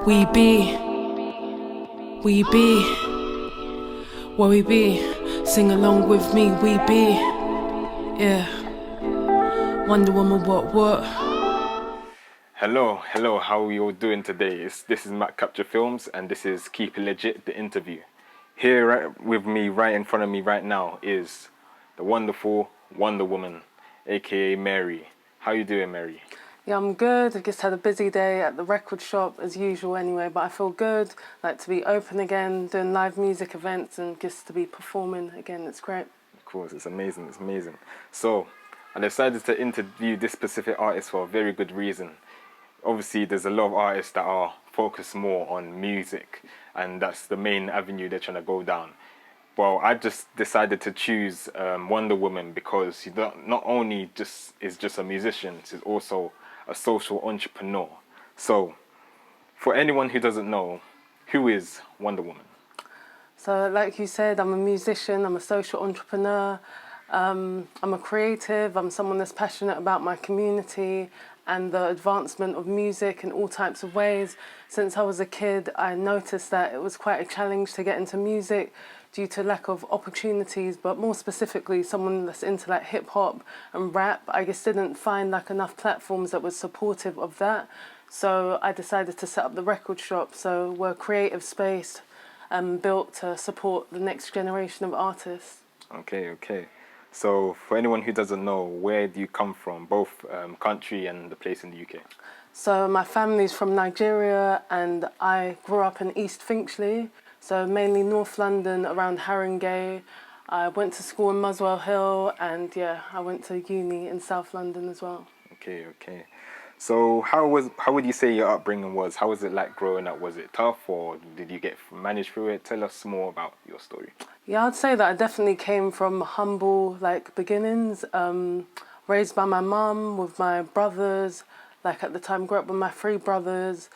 We be where we be. Sing along with me, we be. Yeah. Wonder Woman, what? Hello, how are you all doing today? This is McCapture Films and this is Keepitlegit, the interview. Here right with me, right in front of me right now is the wonderful Wonder Woman, aka Mary. How you doing, Mary? Yeah, I'm good. I just had a busy day at the record shop as usual anyway, but I feel good, like to be open again, doing live music events and just to be performing again. It's great. Of course, it's amazing, So, I decided to interview this specific artist for a very good reason. Obviously, there's a lot of artists that are focused more on music, and that's the main avenue they're trying to go down. Well, I just decided to choose Wonder Woman because she not only is just a musician, she's also a social entrepreneur. So, for anyone who doesn't know, who is Wonder Woman? So like you said, I'm a musician, I'm a social entrepreneur, I'm a creative, I'm someone that's passionate about my community and the advancement of music in all types of ways. Since I was a kid, I noticed that it was quite a challenge to get into music due to lack of opportunities, but more specifically, someone that's into like hip hop and rap, I just didn't find like enough platforms that were supportive of that. So I decided to set up the record shop. So we're a creative space built to support the next generation of artists. Okay. So, for anyone who doesn't know, where do you come from, both country and the place in the UK? So my family's from Nigeria and I grew up in East Finchley, so mainly North London around Haringey. I went to school in Muswell Hill and yeah, I went to uni in South London as well. Okay. So how would you say your upbringing was? How was it like growing up? Was it tough or did you manage through it? Tell us more about your story. Yeah, I'd say that I definitely came from humble beginnings, raised by my mum with my brothers, at the time grew up with my three brothers,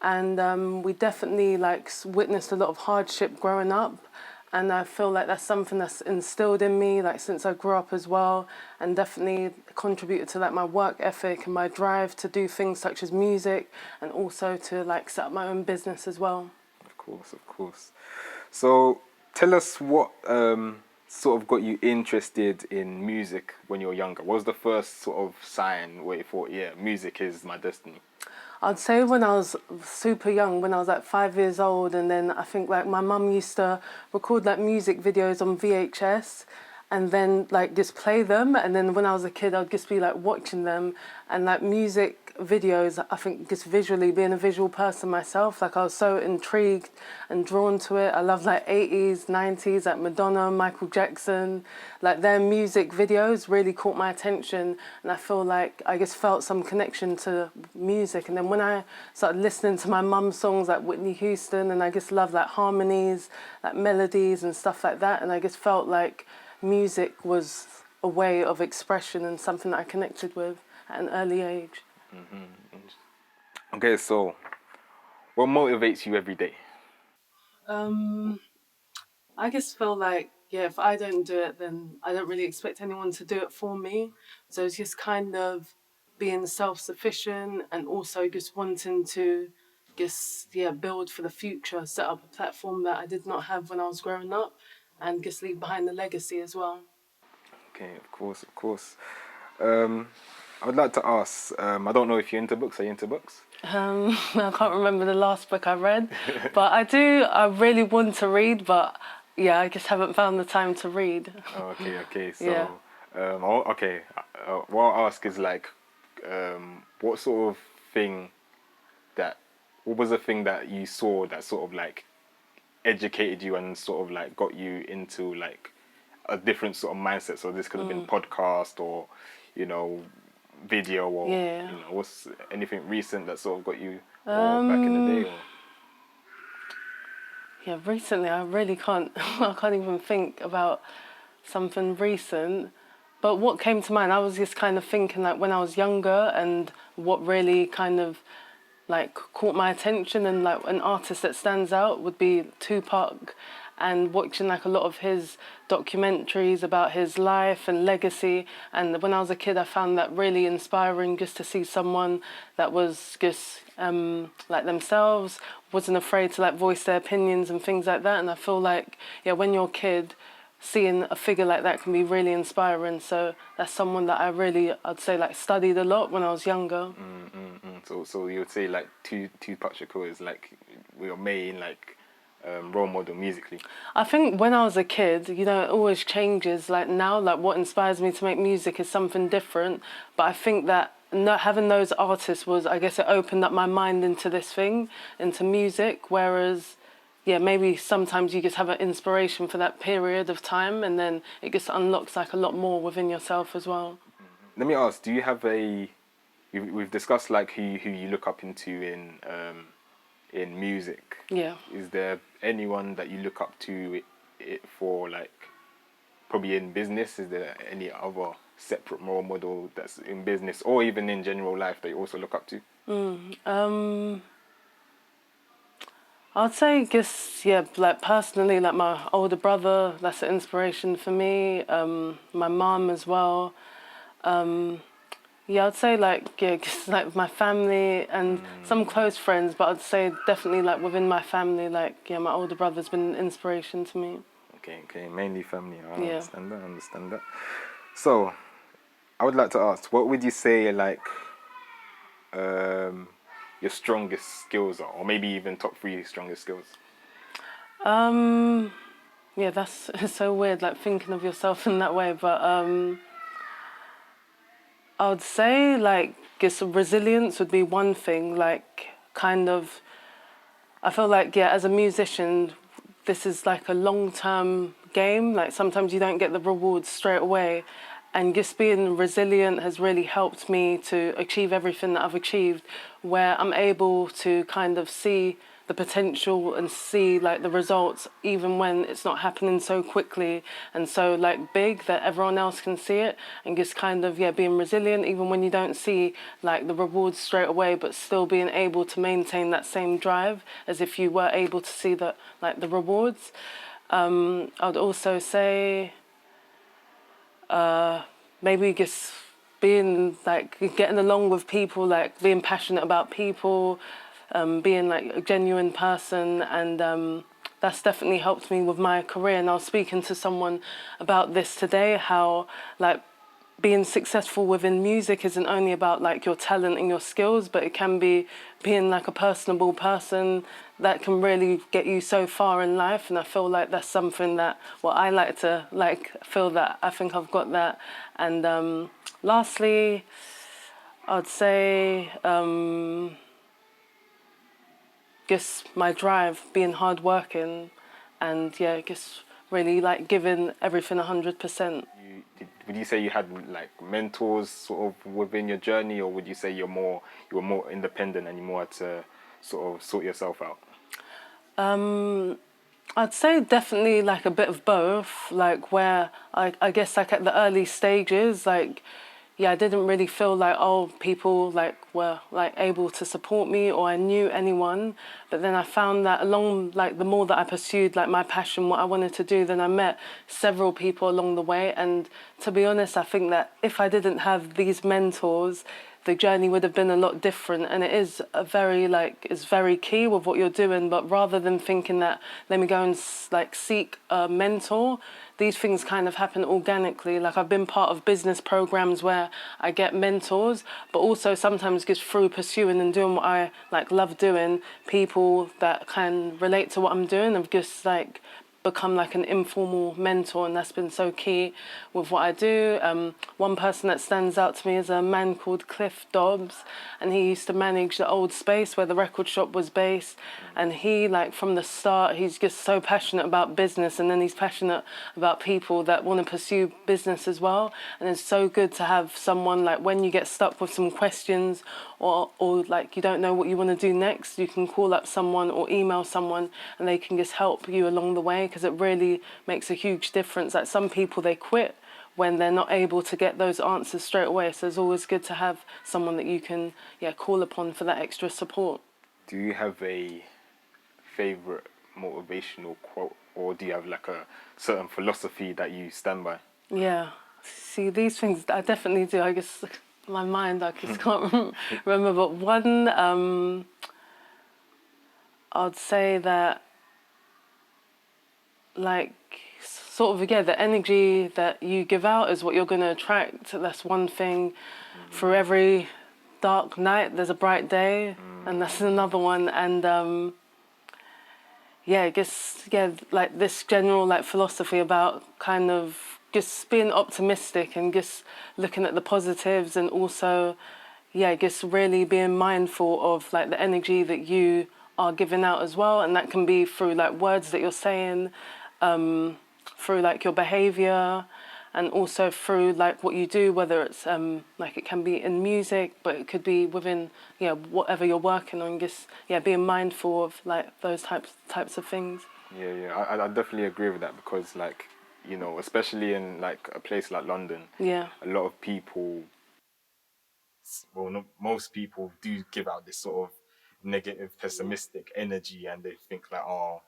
and we definitely witnessed a lot of hardship growing up. And I feel like that's something that's instilled in me, since I grew up as well, and definitely contributed to my work ethic and my drive to do things such as music, and also to set up my own business as well. Of course. So tell us what sort of got you interested in music when you were younger. What was the first sort of sign where you thought, yeah, music is my destiny? I'd say when I was super young, when I was 5 years old, and then I think my mum used to record music videos on VHS and then just play them, and then when I was a kid I'd just be watching them, and music videos, I think just visually, being a visual person myself, I was so intrigued and drawn to it. I love 80s, 90s, Madonna, Michael Jackson, their music videos really caught my attention, and I feel I just felt some connection to music. And then when I started listening to my mum's songs Whitney Houston, and I just love harmonies, melodies and stuff like that, and I just felt music was a way of expression and something that I connected with at an early age. Mm-hmm. Okay, so what motivates you every day? I just feel if I don't do it, then I don't really expect anyone to do it for me. So it's just kind of being self-sufficient and also just wanting to build for the future, set up a platform that I did not have when I was growing up, and just leave behind a legacy as well. Okay, of course. I would like to ask, I don't know if you're into books. Are you into books? I can't remember the last book I read, but I really want to read, but yeah, I just haven't found the time to read. Oh, okay. So, Yeah. What I'll ask is what sort of thing what was the thing that you saw that sort of educated you and sort of got you into a different sort of mindset? So this could have been podcast or, video or, what's anything recent that sort of got you back in the day? Or? Yeah, recently I really can't, I can't even think about something recent. But what came to mind, I was just kind of thinking when I was younger, and what really kind of caught my attention, and an artist that stands out would be Tupac and watching like a lot of his documentaries about his life and legacy. And when I was a kid, I found that really inspiring, just to see someone that was just like themselves, wasn't afraid to like voice their opinions and things like that. And I feel like, yeah, when you're a kid, seeing a figure like that can be really inspiring. So that's someone that I really, I'd say, like studied a lot when I was younger. So you would say like Tupac Shakur is like your main like role model musically? I think when I was a kid, you know, it always changes. Like now, like what inspires me to make music is something different. But I think that not having those artists was, I guess, it opened up my mind into this thing, into music. Whereas, yeah, maybe sometimes you just have an inspiration for that period of time, and then it just unlocks like a lot more within yourself as well. Let me ask, do you have a... We've discussed like who you look up into in music. Yeah. Is there anyone that you look up to it for, like, probably in business? Is there any other separate role model that's in business or even in general life that you also look up to? I'd say, just, yeah, like personally, like my older brother, that's an inspiration for me. My mum as well. Yeah, I'd say like, yeah, just like my family and some close friends, but I'd say definitely like within my family, like, yeah, my older brother's been an inspiration to me. Okay, mainly family. I Yeah. understand that. So, I would like to ask, what would you say like your strongest skills are, or maybe even top 3 strongest skills? Yeah, that's it's so weird, like thinking of yourself in that way, but I would say like just resilience would be one thing, like kind of, I feel like, yeah, as a musician, this is like a long-term game. Like sometimes you don't get the rewards straight away. And just being resilient has really helped me to achieve everything that I've achieved, where I'm able to kind of see the potential and see like the results even when it's not happening so quickly and so like big that everyone else can see it, and just kind of, yeah, being resilient even when you don't see like the rewards straight away, but still being able to maintain that same drive as if you were able to see the like the rewards. I'd also say maybe just being like getting along with people, like being passionate about people, being like a genuine person, and that's definitely helped me with my career. And I was speaking to someone about this today, how like being successful within music isn't only about like your talent and your skills, but it can be being like a personable person that can really get you so far in life. And I feel like that's something that, well, I like to like feel that I think I've got that. And lastly, I'd say just my drive, being hardworking, and yeah, just really like giving everything 100%. Would you say you had like mentors sort of within your journey, or would you say you were more independent and you more had to sort of sort yourself out? I'd say definitely like a bit of both, like where I guess like at the early stages, like, yeah, I didn't really feel like, oh, people like were like able to support me or I knew anyone. But then I found that along like the more that I pursued like my passion, what I wanted to do, then I met several people along the way. And to be honest, I think that if I didn't have these mentors, the journey would have been a lot different. And it is a very like, it's very key with what you're doing. But rather than thinking that let me go and like seek a mentor, these things kind of happen organically. Like I've been part of business programs where I get mentors, but also sometimes just through pursuing and doing what I like love doing, people that can relate to what I'm doing have just like become like an informal mentor, and that's been so key with what I do. One person that stands out to me is a man called Cliff Dobbs, and he used to manage the old space where the record shop was based. And he, like from the start, he's just so passionate about business, and then he's passionate about people that want to pursue business as well. And it's so good to have someone like when you get stuck with some questions or like you don't know what you want to do next, you can call up someone or email someone and they can just help you along the way, because it really makes a huge difference. Like some people, they quit when they're not able to get those answers straight away. So it's always good to have someone that you can call upon for that extra support. Do you have a favorite motivational quote or do you have like a certain philosophy that you stand by? Yeah. See, these things I definitely do. I guess my mind, I just can't remember. But one, I'd say that, like, sort of, again, the energy that you give out is what you're going to attract. That's one thing. For every dark night, there's a bright day, and that's another one. And yeah, I guess, yeah, like this general like philosophy about kind of just being optimistic and just looking at the positives, and also, yeah, I guess really being mindful of like the energy that you are giving out as well, and that can be through like words that you're saying, through like your behavior, and also through like what you do, whether it's like it can be in music, but it could be within, yeah, whatever you're working on. Just, yeah, being mindful of like those types of things. Yeah, I definitely agree with that, because like, you know, especially in like a place like London, Yeah. a lot of people, well, not most people, do give out this sort of negative, pessimistic energy, and they think like, oh,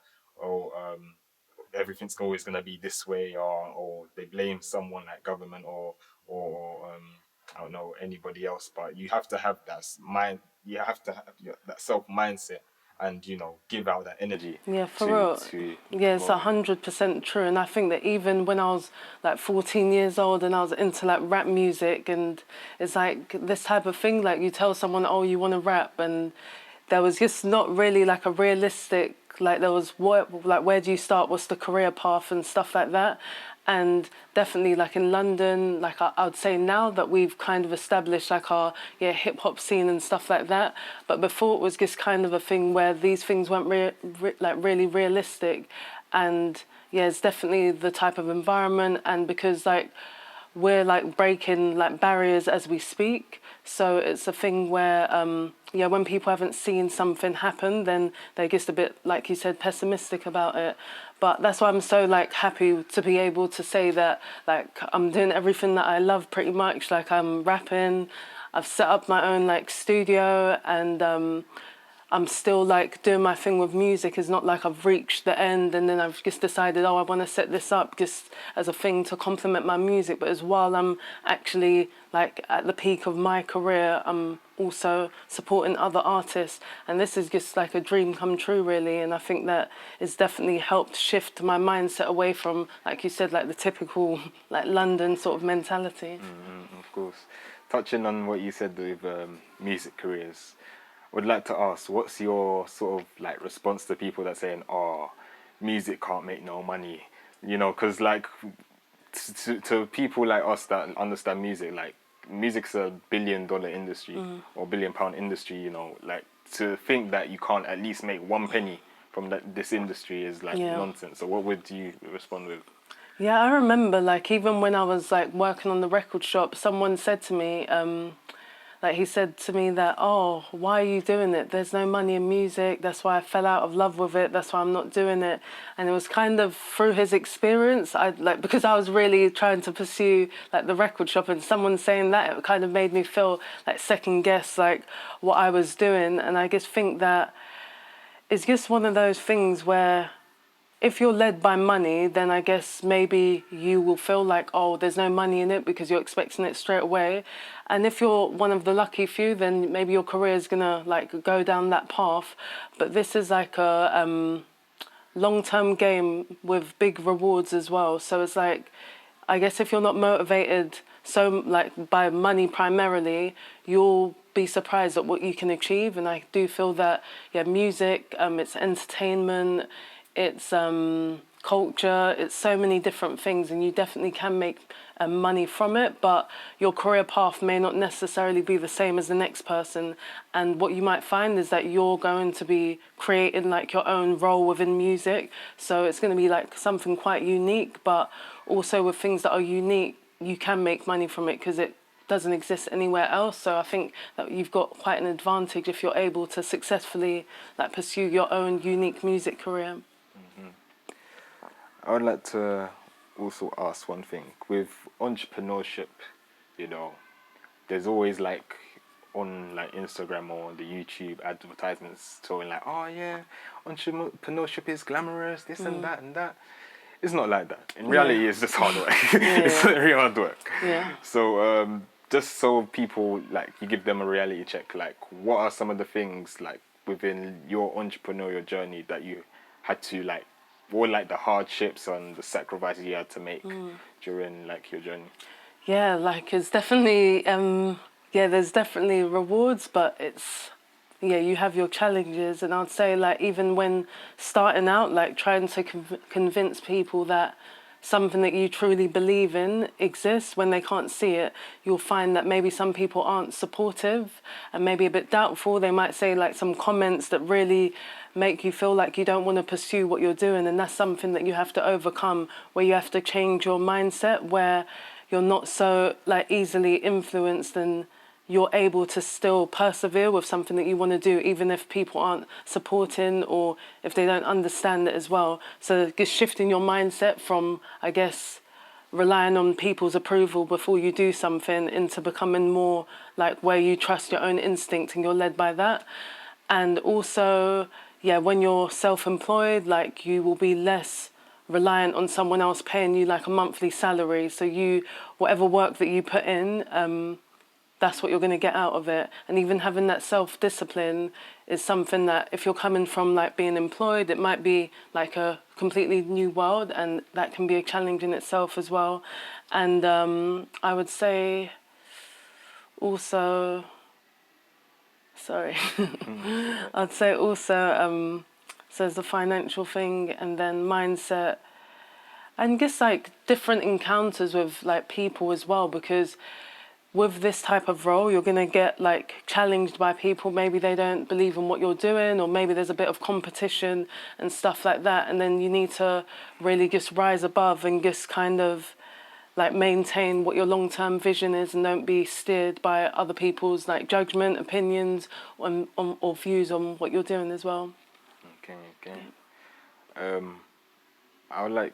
everything's always gonna be this way, or they blame someone like government or I don't know, anybody else. But you have to have that mind. You have to have that self mindset, and you know, give out that energy. Yeah, for to real. to Yeah, it's motivate. 100% true. And I think that even when I was like 14 years old and I was into like rap music, and it's like this type of thing, like you tell someone, oh, you want to rap, and there was just not really like a realistic, like there was what, like where do you start, what's the career path and stuff like that. And definitely like in London, like I would say now that we've kind of established like our, yeah, hip hop scene and stuff like that. But before it was just kind of a thing where these things weren't like really realistic. And yeah, it's definitely the type of environment, and because like we're like breaking like barriers as we speak. So it's a thing where, yeah, when people haven't seen something happen, then they're just a bit, like you said, pessimistic about it. But that's why I'm so like happy to be able to say that like I'm doing everything that I love pretty much. Like I'm rapping, I've set up my own like studio, and I'm still like doing my thing with music. It's not like I've reached the end and then I've just decided, oh, I want to set this up just as a thing to complement my music. But as while I'm actually like at the peak of my career, I'm also supporting other artists. And this is just like a dream come true, really. And I think that it's definitely helped shift my mindset away from, like you said, like the typical like London sort of mentality. Of course. Touching on what you said with music careers, would like to ask, what's your sort of like response to people that saying, "Oh, music can't make no money," you know? Because like to people like us that understand music, like music's $1 billion industry or £1 billion industry. You know, like to think that you can't at least make one penny from this industry is like Yeah. nonsense. So what would you respond with? Yeah, I remember like even when I was like working on the record shop, someone said to me, like he said to me that, oh, why are you doing it? There's no money in music. That's why I fell out of love with it. That's why I'm not doing it. And it was kind of through his experience. I like, because I was really trying to pursue like the record shop, and someone saying that, it kind of made me feel like second guess like what I was doing. And I just think that it's just one of those things where if you're led by money, then I guess maybe you will feel like, oh, there's no money in it because you're expecting it straight away. And if you're one of the lucky few, then maybe your career is gonna like go down that path. But this is like a long-term game with big rewards as well. So it's like, I guess if you're not motivated so like by money primarily, you'll be surprised at what you can achieve. And I do feel that, yeah, music, it's entertainment, it's culture, it's so many different things, and you definitely can make money from it, but your career path may not necessarily be the same as the next person. And what you might find is that you're going to be creating like your own role within music, so it's going to be like something quite unique. But also with things that are unique, you can make money from it because it doesn't exist anywhere else. So I think that you've got quite an advantage if you're able to successfully like pursue your own unique music career. I would like to also ask one thing. With entrepreneurship, you know, there's always like on like Instagram or on the YouTube advertisements showing like, oh yeah, entrepreneurship is glamorous, this and that and that. It's not like that. In reality, it's just hard work. It's very hard work. Yeah. So just so people, like, you give them a reality check, like, what are some of the things, like, within your entrepreneurial journey that you had to, like, or like the hardships and the sacrifices you had to make during, like, your journey? Yeah, like it's definitely, there's definitely rewards, but it's, you have your challenges. And I'd say, like, even when starting out, like trying to convince people that something that you truly believe in exists, when they can't see it, you'll find that maybe some people aren't supportive and maybe a bit doubtful. They might say like some comments that really make you feel like you don't want to pursue what you're doing. And that's something that you have to overcome, where you have to change your mindset, where you're not so like easily influenced and you're able to still persevere with something that you want to do, even if people aren't supporting or if they don't understand it as well. So just shifting your mindset from, I guess, relying on people's approval before you do something into becoming more like where you trust your own instinct and you're led by that. And also, when you're self-employed, like you will be less reliant on someone else paying you like a monthly salary. So whatever work that you put in, that's what you're going to get out of it. And even having that self-discipline is something that if you're coming from like being employed, it might be like a completely new world, and that can be a challenge in itself as well. And I would say also, I'd say also, so there's the financial thing, and then mindset, and just like different encounters with like people as well, because with this type of role, you're going to get like challenged by people. Maybe they don't believe in what you're doing, or maybe there's a bit of competition and stuff like that. And then you need to really just rise above and just kind of like maintain what your long-term vision is, and don't be steered by other people's like judgment, opinions, or views on what you're doing as well. Okay. I would like,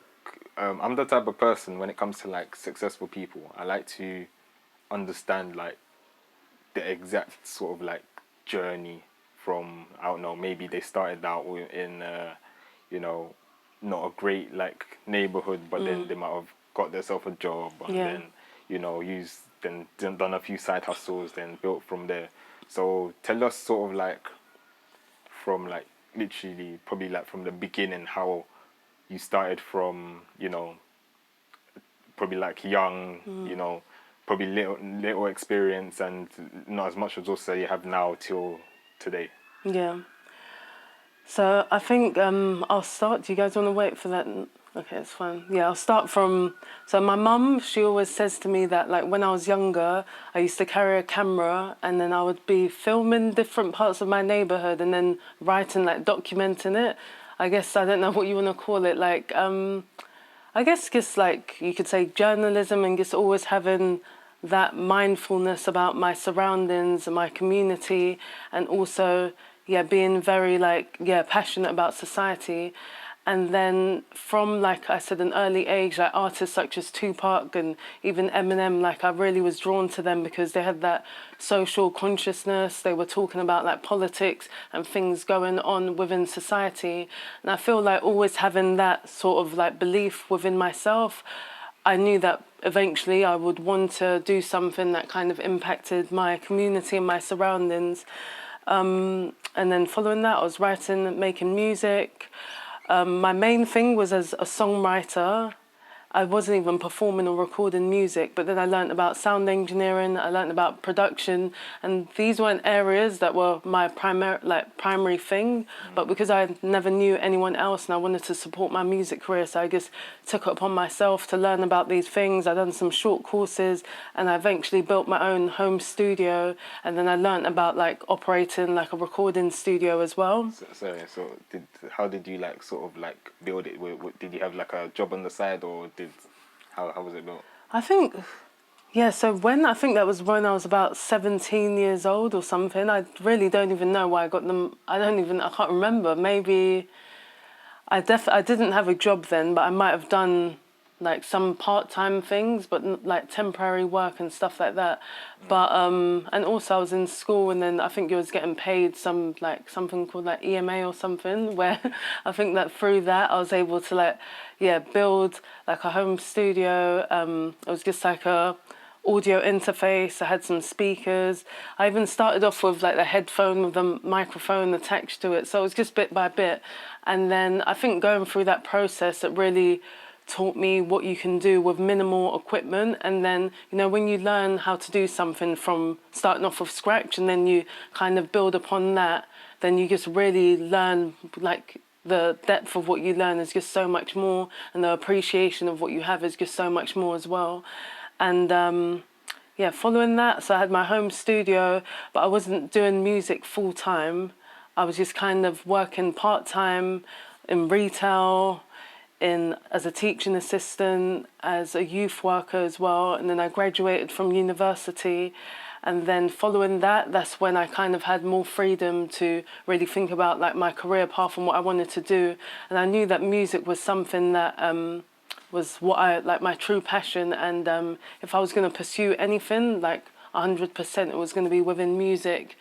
I'm the type of person, when it comes to like successful people, I like to understand like the exact sort of like journey from, I don't know, maybe they started out in not a great like neighborhood, but then they might have got themselves a job and then done a few side hustles, then built from there. So tell us sort of like from like literally probably like from the beginning, how you started from, probably like young, probably little experience and not as much resources as you have now till today. Yeah. So I think I'll start. Do you guys want to wait for that? Okay, it's fine. Yeah, I'll start from... So my mum, she always says to me that like when I was younger, I used to carry a camera and then I would be filming different parts of my neighborhood and then writing, like documenting it. I guess, I don't know what you want to call it. Like, I guess just like you could say journalism, and just always having that mindfulness about my surroundings and my community, and also being very like passionate about society. And then from, like I said, an early age, like artists such as Tupac and even Eminem, like I really was drawn to them because they had that social consciousness. They were talking about like politics and things going on within society. And I feel like always having that sort of like belief within myself, I knew that eventually I would want to do something that kind of impacted my community and my surroundings. And then following that, I was writing, making music. My main thing was as a songwriter. I wasn't even performing or recording music, but then I learned about sound engineering, I learned about production, and these weren't areas that were my primary thing, but because I never knew anyone else and I wanted to support my music career, so I just took it upon myself to learn about these things. I done some short courses and I eventually built my own home studio, and then I learned about like operating like a recording studio as well. So how did you like sort of like build it? Did you have like a job on the side, or how was it built? I think, so I think that was when I was about 17 years old or something. I really don't even know why I got them. I can't remember. Maybe I didn't have a job then, but I might have done like some part-time things, but like temporary work and stuff like that. But and also I was in school, and then I think you was getting paid some like something called like EMA or something, where I think that through that I was able to like build like a home studio. It was just like a audio interface. I had some speakers. I even started off with like the headphone with the microphone attached to it, so it was just bit by bit. And then I think going through that process, it really taught me what you can do with minimal equipment. And then, you know, when you learn how to do something from starting off with scratch and then you kind of build upon that, then you just really learn, like, the depth of what you learn is just so much more, and the appreciation of what you have is just so much more as well. And following that, so I had my home studio, but I wasn't doing music full time. I was just kind of working part time in retail, as a teaching assistant, as a youth worker as well. And then I graduated from university. And then following that, that's when I kind of had more freedom to really think about like my career path and what I wanted to do. And I knew that music was something that was what I like, my true passion. And if I was going to pursue anything, like 100%, it was going to be within music.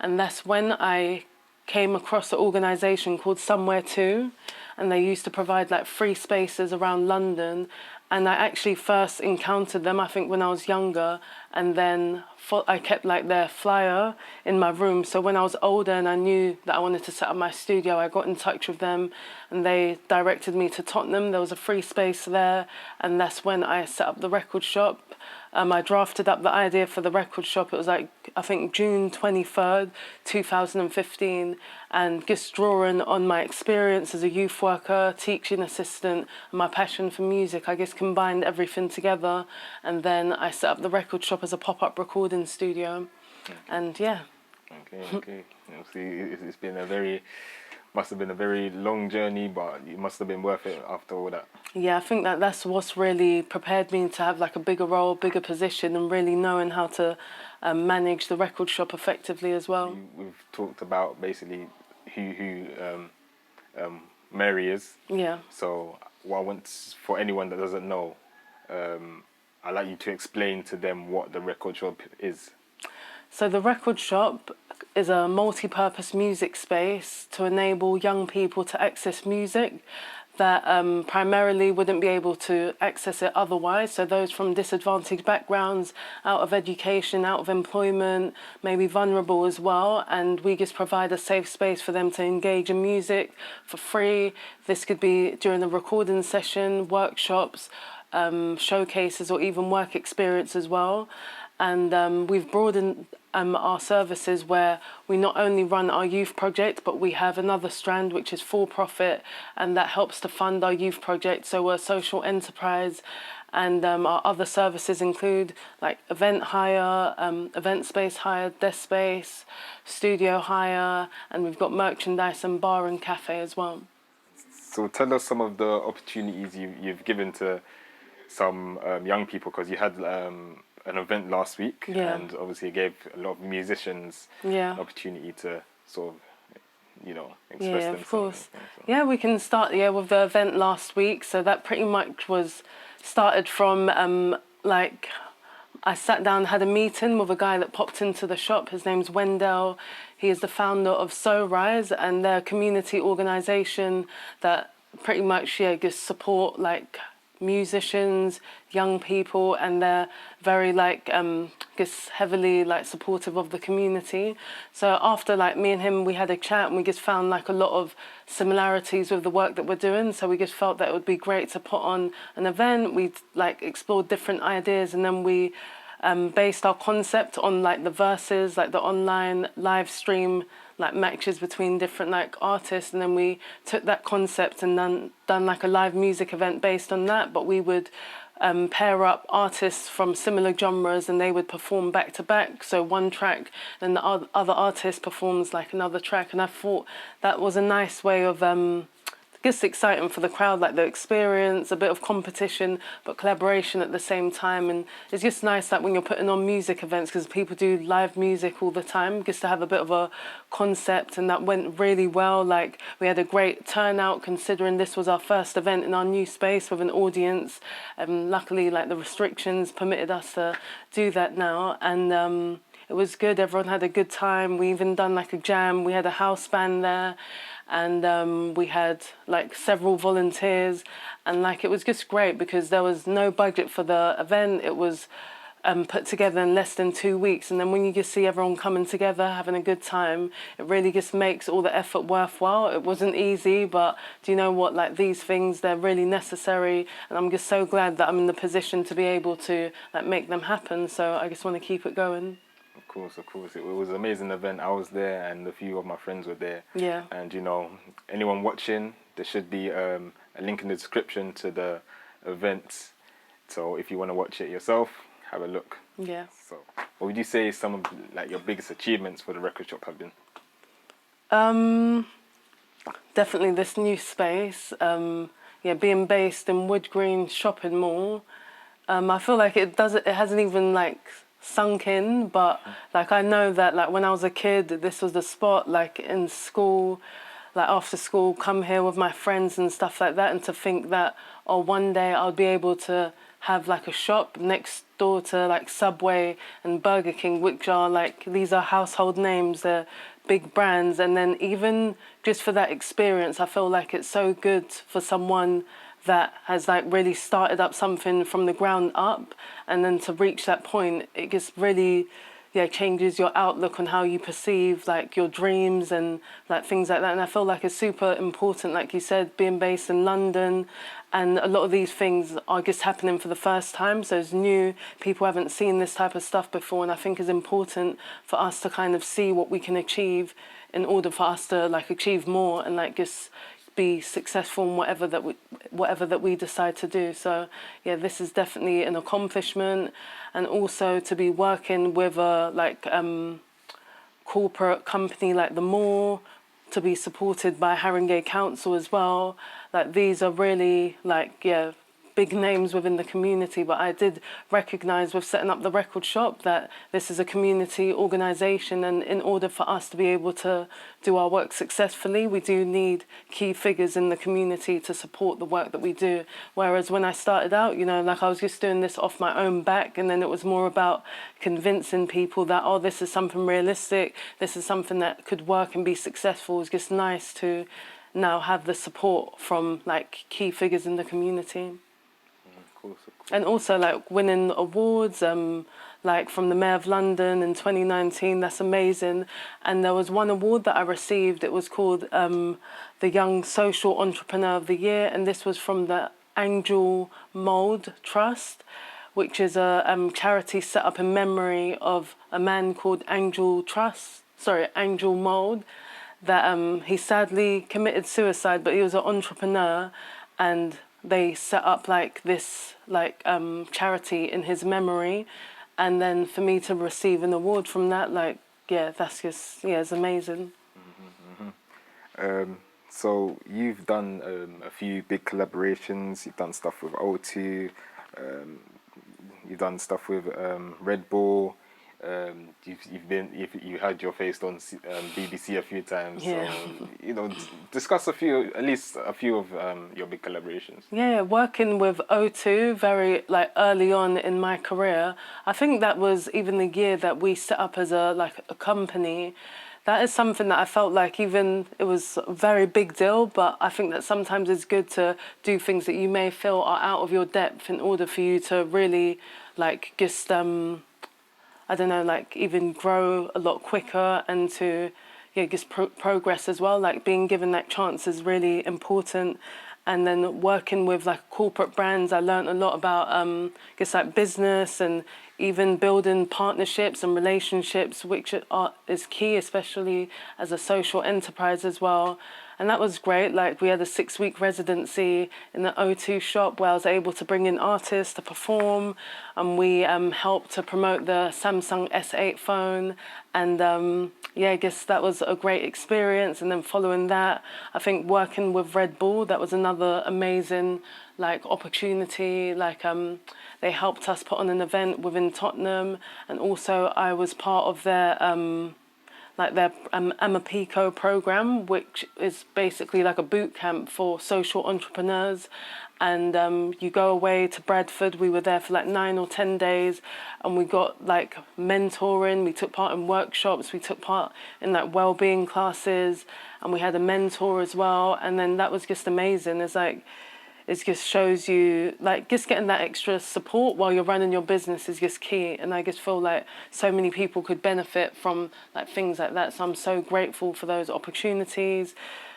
And that's when I came across an organisation called Somewhere To, and they used to provide like free spaces around London. And I actually first encountered them, I think, when I was younger, and then I kept like their flyer in my room. So when I was older and I knew that I wanted to set up my studio, I got in touch with them and they directed me to Tottenham. There was a free space there, and that's when I set up the record shop. I drafted up the idea for the record shop. It was like, I think, June 23rd, 2015. And just drawing on my experience as a youth worker, teaching assistant, and my passion for music, I just combined everything together. And then I set up the record shop as a pop-up recording studio. And yeah. Okay. See, it's been must have been a very long journey, but it must have been worth it after all that. Yeah, I think that's what's really prepared me to have like a bigger role, bigger position, and really knowing how to manage the record shop effectively as well. We've talked about basically who Mary is. Yeah. So what I want for anyone that doesn't know, I'd like you to explain to them what the record shop is. So the record shop is a multi-purpose music space to enable young people to access music that primarily wouldn't be able to access it otherwise. So those from disadvantaged backgrounds, out of education, out of employment, maybe vulnerable as well. And we just provide a safe space for them to engage in music for free. This could be during a recording session, workshops, showcases, or even work experience as well. And we've broadened our services where we not only run our youth project, but we have another strand which is for profit, and that helps to fund our youth project. So we're a social enterprise, and our other services include like event hire, event space hire, desk space, studio hire, and we've got merchandise and bar and cafe as well. So tell us some of the opportunities you've given to some young people, because you had an event last week, and obviously it gave a lot of musicians an opportunity to sort of, express themselves. Yeah, of course. Yeah, we can start with the event last week. So that pretty much was started from I sat down, had a meeting with a guy that popped into the shop. His name's Wendell. He is the founder of So Rise, and they're a community organisation that pretty much just support like musicians, young people, and they're very just heavily supportive of the community. So after me and him, we had a chat and we just found a lot of similarities with the work that we're doing. So we just felt that it would be great to put on an event. We explored different ideas, and then we based our concept on the verses, the online live stream matches between different artists, and then we took that concept and done a live music event based on that. But we would pair up artists from similar genres, and they would perform back to back. So one track, then the other artist performs another track. And I thought that was a nice way of just exciting for the crowd, like the experience, a bit of competition, but collaboration at the same time. And it's just nice that when you're putting on music events, because people do live music all the time, just to have a bit of a concept, and that went really well. Like, we had a great turnout considering this was our first event in our new space with an audience. Luckily, like, the restrictions permitted us to do that now, and it was good. Everyone had a good time. We even done like a jam. We had a house band there, and we had like several volunteers, and like it was just great because there was no budget for the event. It was put together in less than 2 weeks, and then when you just see everyone coming together having a good time, it really just makes all the effort worthwhile. It wasn't easy, but do you know what, like, these things, they're really necessary, and I'm just so glad that I'm in the position to be able to like make them happen. So I just want to keep it going. Of course. It was an amazing event. I was there and a few of my friends were there. Yeah. And, you know, anyone watching, there should be a link in the description to the event. So if you want to watch it yourself, have a look. Yeah. So what would you say some of like your biggest achievements for the record shop have been? Definitely this new space. Being based in Wood Green Shopping Mall. I feel like it hasn't even like sunk in, but like I know that like when I was a kid, this was the spot, like in school, like after school, come here with my friends and stuff like that, and to think that, oh, one day I'll be able to have like a shop next door to like Subway and Burger King, which are like, these are household names, they're big brands, and then even just for that experience, I feel like it's so good for someone that has like really started up something from the ground up, and then to reach that point, it just really changes your outlook on how you perceive like your dreams and like things like that. And I feel like it's super important, like you said, being based in London, and a lot of these things are just happening for the first time, so it's new, people haven't seen this type of stuff before, and I think it's important for us to kind of see what we can achieve in order for us to like achieve more and like just be successful in whatever that we decide to do. So yeah, this is definitely an accomplishment, and also to be working with a like corporate company like the mall, to be supported by Haringey Council as well. Like, these are really like big names within the community, but I did recognise with setting up the record shop that this is a community organisation, and in order for us to be able to do our work successfully, we do need key figures in the community to support the work that we do. Whereas when I started out, you know, like I was just doing this off my own back, and then it was more about convincing people that, oh, this is something realistic, this is something that could work and be successful. It was just nice to now have the support from like key figures in the community. And also like winning awards, like from the Mayor of London in 2019, that's amazing. And there was one award that I received, it was called the Young Social Entrepreneur of the Year, and this was from the Angel Mould Trust, which is a charity set up in memory of a man called Angel Mould, that he sadly committed suicide, but he was an entrepreneur, and they set up like this charity in his memory, and then for me to receive an award from that, like, that's just, it's amazing. So you've done a few big collaborations. You've done stuff with O2, you've done stuff with RedBull. You had your face on BBC a few times. Yeah. So, you know, discuss at least a few of your big collaborations. Yeah, working with O2 very like early on in my career. I think that was even the year that we set up as a company. That is something that I felt like even it was a very big deal, but I think that sometimes it's good to do things that you may feel are out of your depth in order for you to really like just I don't know, like even grow a lot quicker and to just progress as well. Like being given that chance is really important. And then working with like corporate brands, I learned a lot about just like business and even building partnerships and relationships, which is key, especially as a social enterprise as well. And that was great. Like, we had a 6-week residency in the O2 shop where I was able to bring in artists to perform, and we helped to promote the Samsung S8 phone. And yeah, I guess that was a great experience. And then following that, I think working with RedBull, that was another amazing like opportunity. Like they helped us put on an event within Tottenham, and also I was part of their Amapico program, which is basically like a boot camp for social entrepreneurs. And you go away to Bradford. We were there for like 9 or 10 days, and we got like mentoring. We took part in workshops. We took part in like well-being classes, and we had a mentor as well. And then that was just amazing. It's like, it just shows you, like, just getting that extra support while you're running your business is just key. And I just feel like so many people could benefit from like things like that. So I'm so grateful for those opportunities.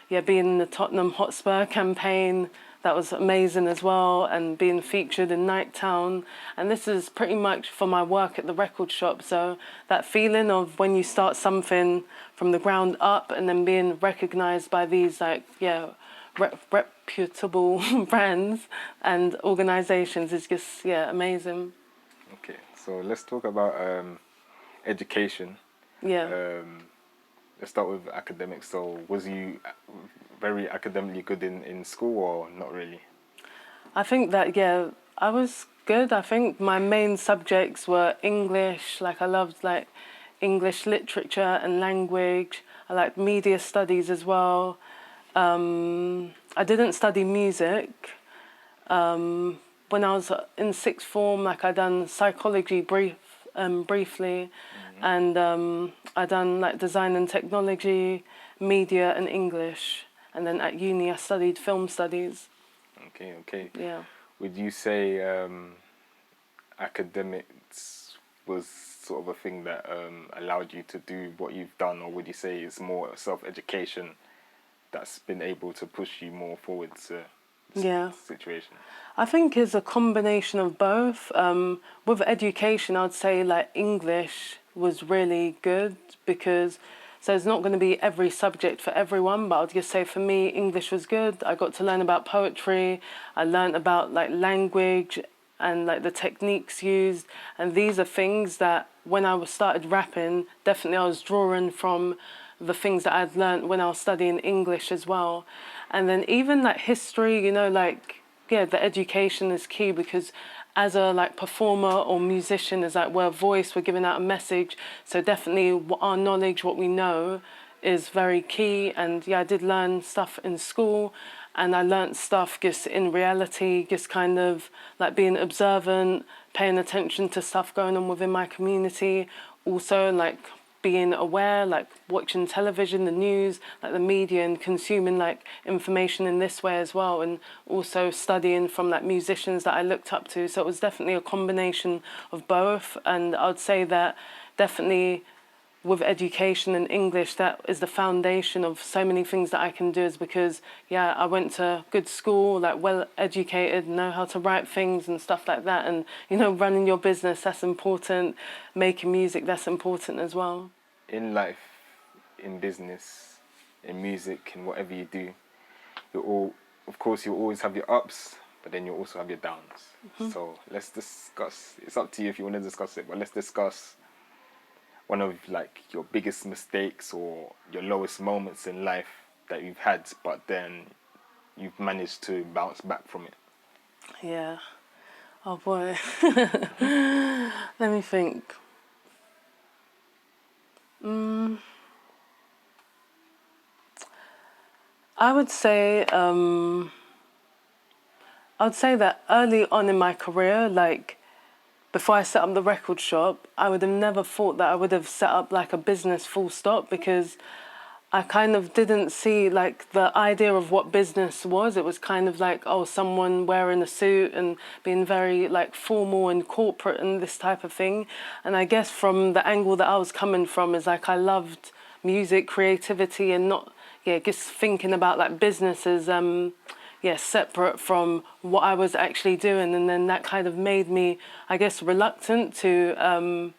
Yeah, being in the Tottenham Hotspur campaign, that was amazing as well, and being featured in Nighttown. And this is pretty much for my work at the record shop. So that feeling of when you start something from the ground up and then being recognised by these like, yeah, reputable brands and organisations is just, yeah, amazing. Okay, so let's talk about education. Yeah. Let's start with academics. So was you very academically good in school or not really? I think that, yeah, I was good. I think my main subjects were English. Like, I loved like English literature and language. I liked media studies as well. I didn't study music. When I was in sixth form, like, I done psychology briefly, and I done like design and technology, media and English. And then at uni I studied film studies. Okay. Yeah. Would you say academics was sort of a thing that allowed you to do what you've done, or would you say it's more self-education that's been able to push you more forward to Yeah. situation? I think it's a combination of both. With education, I'd say like English was really good, because so it's not going to be every subject for everyone, but I'd just say for me, English was good. I got to learn about poetry. I learned about like language and like the techniques used. And these are things that when I started rapping, definitely I was drawing from the things that I'd learned when I was studying English as well. And then even like history, you know, like, yeah, the education is key, because as a like performer or musician, is like we're a voice, we're giving out a message. So definitely our knowledge, what we know, is very key. And yeah, I did learn stuff in school, and I learned stuff just in reality, just kind of like being observant, paying attention to stuff going on within my community. Also like being aware, like watching television, the news, like the media, and consuming like information in this way as well, and also studying from like musicians that I looked up to. So it was definitely a combination of both. And I would say that definitely with education and English, that is the foundation of so many things that I can do, is because, yeah, I went to good school, like well educated, know how to write things and stuff like that. And, you know, running your business, that's important. Making music, that's important as well. In life, in business, in music, in whatever you do, of course, you always have your ups, but then you also have your downs. So let's discuss, it's up to you if you want to discuss it, but let's discuss one of like your biggest mistakes or your lowest moments in life that you've had, but then you've managed to bounce back from it. Yeah. Oh boy. Let me think. I would say that early on in my career, like before I set up the record shop, I would have never thought that I would have set up like a business full stop, because I kind of didn't see like the idea of what business was. It was kind of like, oh, someone wearing a suit and being very like formal and corporate and this type of thing. And I guess from the angle that I was coming from is like I loved music, creativity, and not, yeah, just thinking about like businesses, separate from what I was actually doing. And then that kind of made me, I guess, reluctant to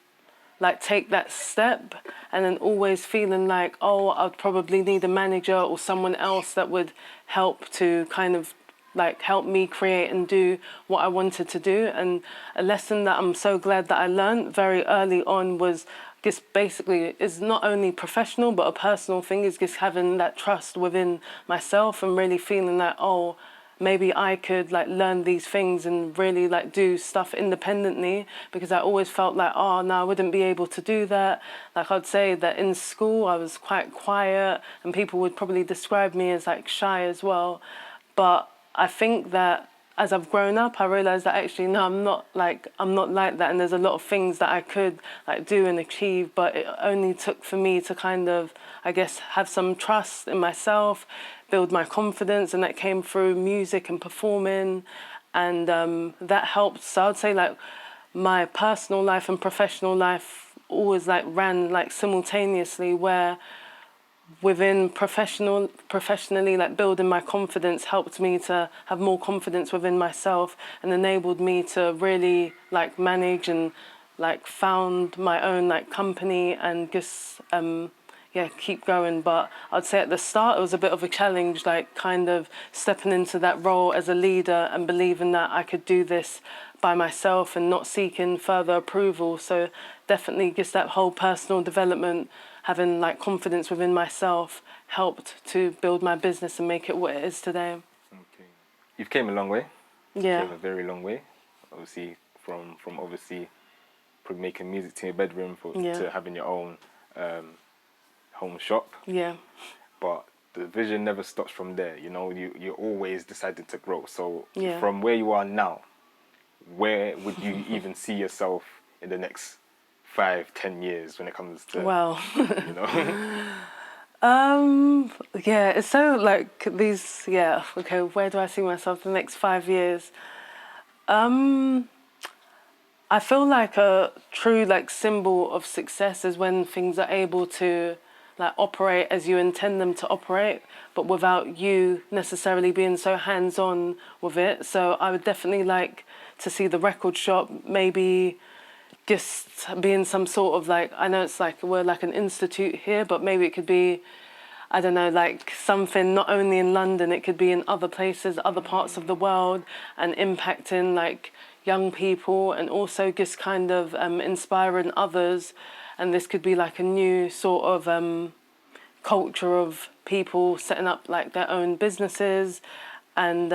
like take that step, and then always feeling like, oh, I'd probably need a manager or someone else that would help to kind of like help me create and do what I wanted to do. And a lesson that I'm so glad that I learned very early on was just basically is not only professional but a personal thing, is just having that trust within myself and really feeling that, oh, maybe I could like learn these things and really like do stuff independently, because I always felt like, oh no, I wouldn't be able to do that. Like I'd say that in school I was quite quiet and people would probably describe me as like shy as well. But I think that as I've grown up, I realised that actually, no, I'm not like that. And there's a lot of things that I could like do and achieve, but it only took for me to kind of, I guess, have some trust in myself, build my confidence, and that came through music and performing. And that helped. So I'd say like my personal life and professional life always like ran like simultaneously, where within professionally, like building my confidence helped me to have more confidence within myself and enabled me to really like manage and like found my own like company and just keep going. But I'd say at the start it was a bit of a challenge, like kind of stepping into that role as a leader and believing that I could do this by myself and not seeking further approval. So definitely just that whole personal development, having like confidence within myself, helped to build my business and make it what it is today. Okay. You've came a long way. Yeah. Came a very long way. Obviously, from obviously making music to your bedroom to having your own home shop. Yeah. But the vision never stops from there. You know, you always decided to grow. So Yeah. from where you are now, where would you even see yourself in the next 5-10 years when it comes to, Wow. you know? Yeah, it's so like these, okay, where do I see myself in the next 5 years? I feel like a true like symbol of success is when things are able to like operate as you intend them to operate, but without you necessarily being so hands-on with it. So I would definitely like to see the record shop maybe just being some sort of like, I know it's like we're like an institute here, but maybe it could be, I don't know, like something not only in London, it could be in other places, other parts of the world, and impacting like young people and also just kind of inspiring others. And this could be like a new sort of culture of people setting up like their own businesses, and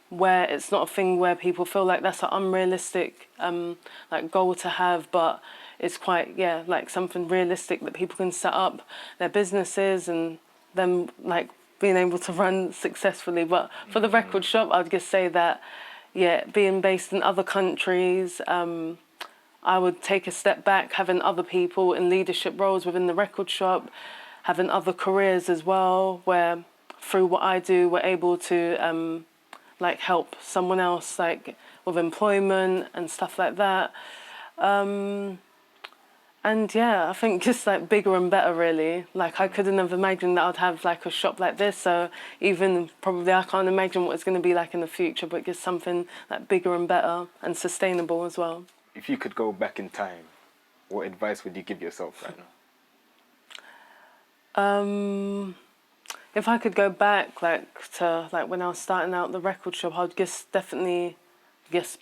where it's not a thing where people feel like that's an unrealistic like goal to have, but it's quite like something realistic that people can set up their businesses and them like being able to run successfully. But for the record shop, I'd just say that being based in other countries, I would take a step back, having other people in leadership roles within the record shop, having other careers as well, where through what I do, we're able to like help someone else like with employment and stuff like that. And I think just like bigger and better, really. Like I couldn't have imagined that I'd have like a shop like this. So even probably I can't imagine what it's going to be like in the future, but just something like bigger and better and sustainable as well. If you could go back in time, what advice would you give yourself right now? If I could go back like to like when I was starting out the record shop, I'd just definitely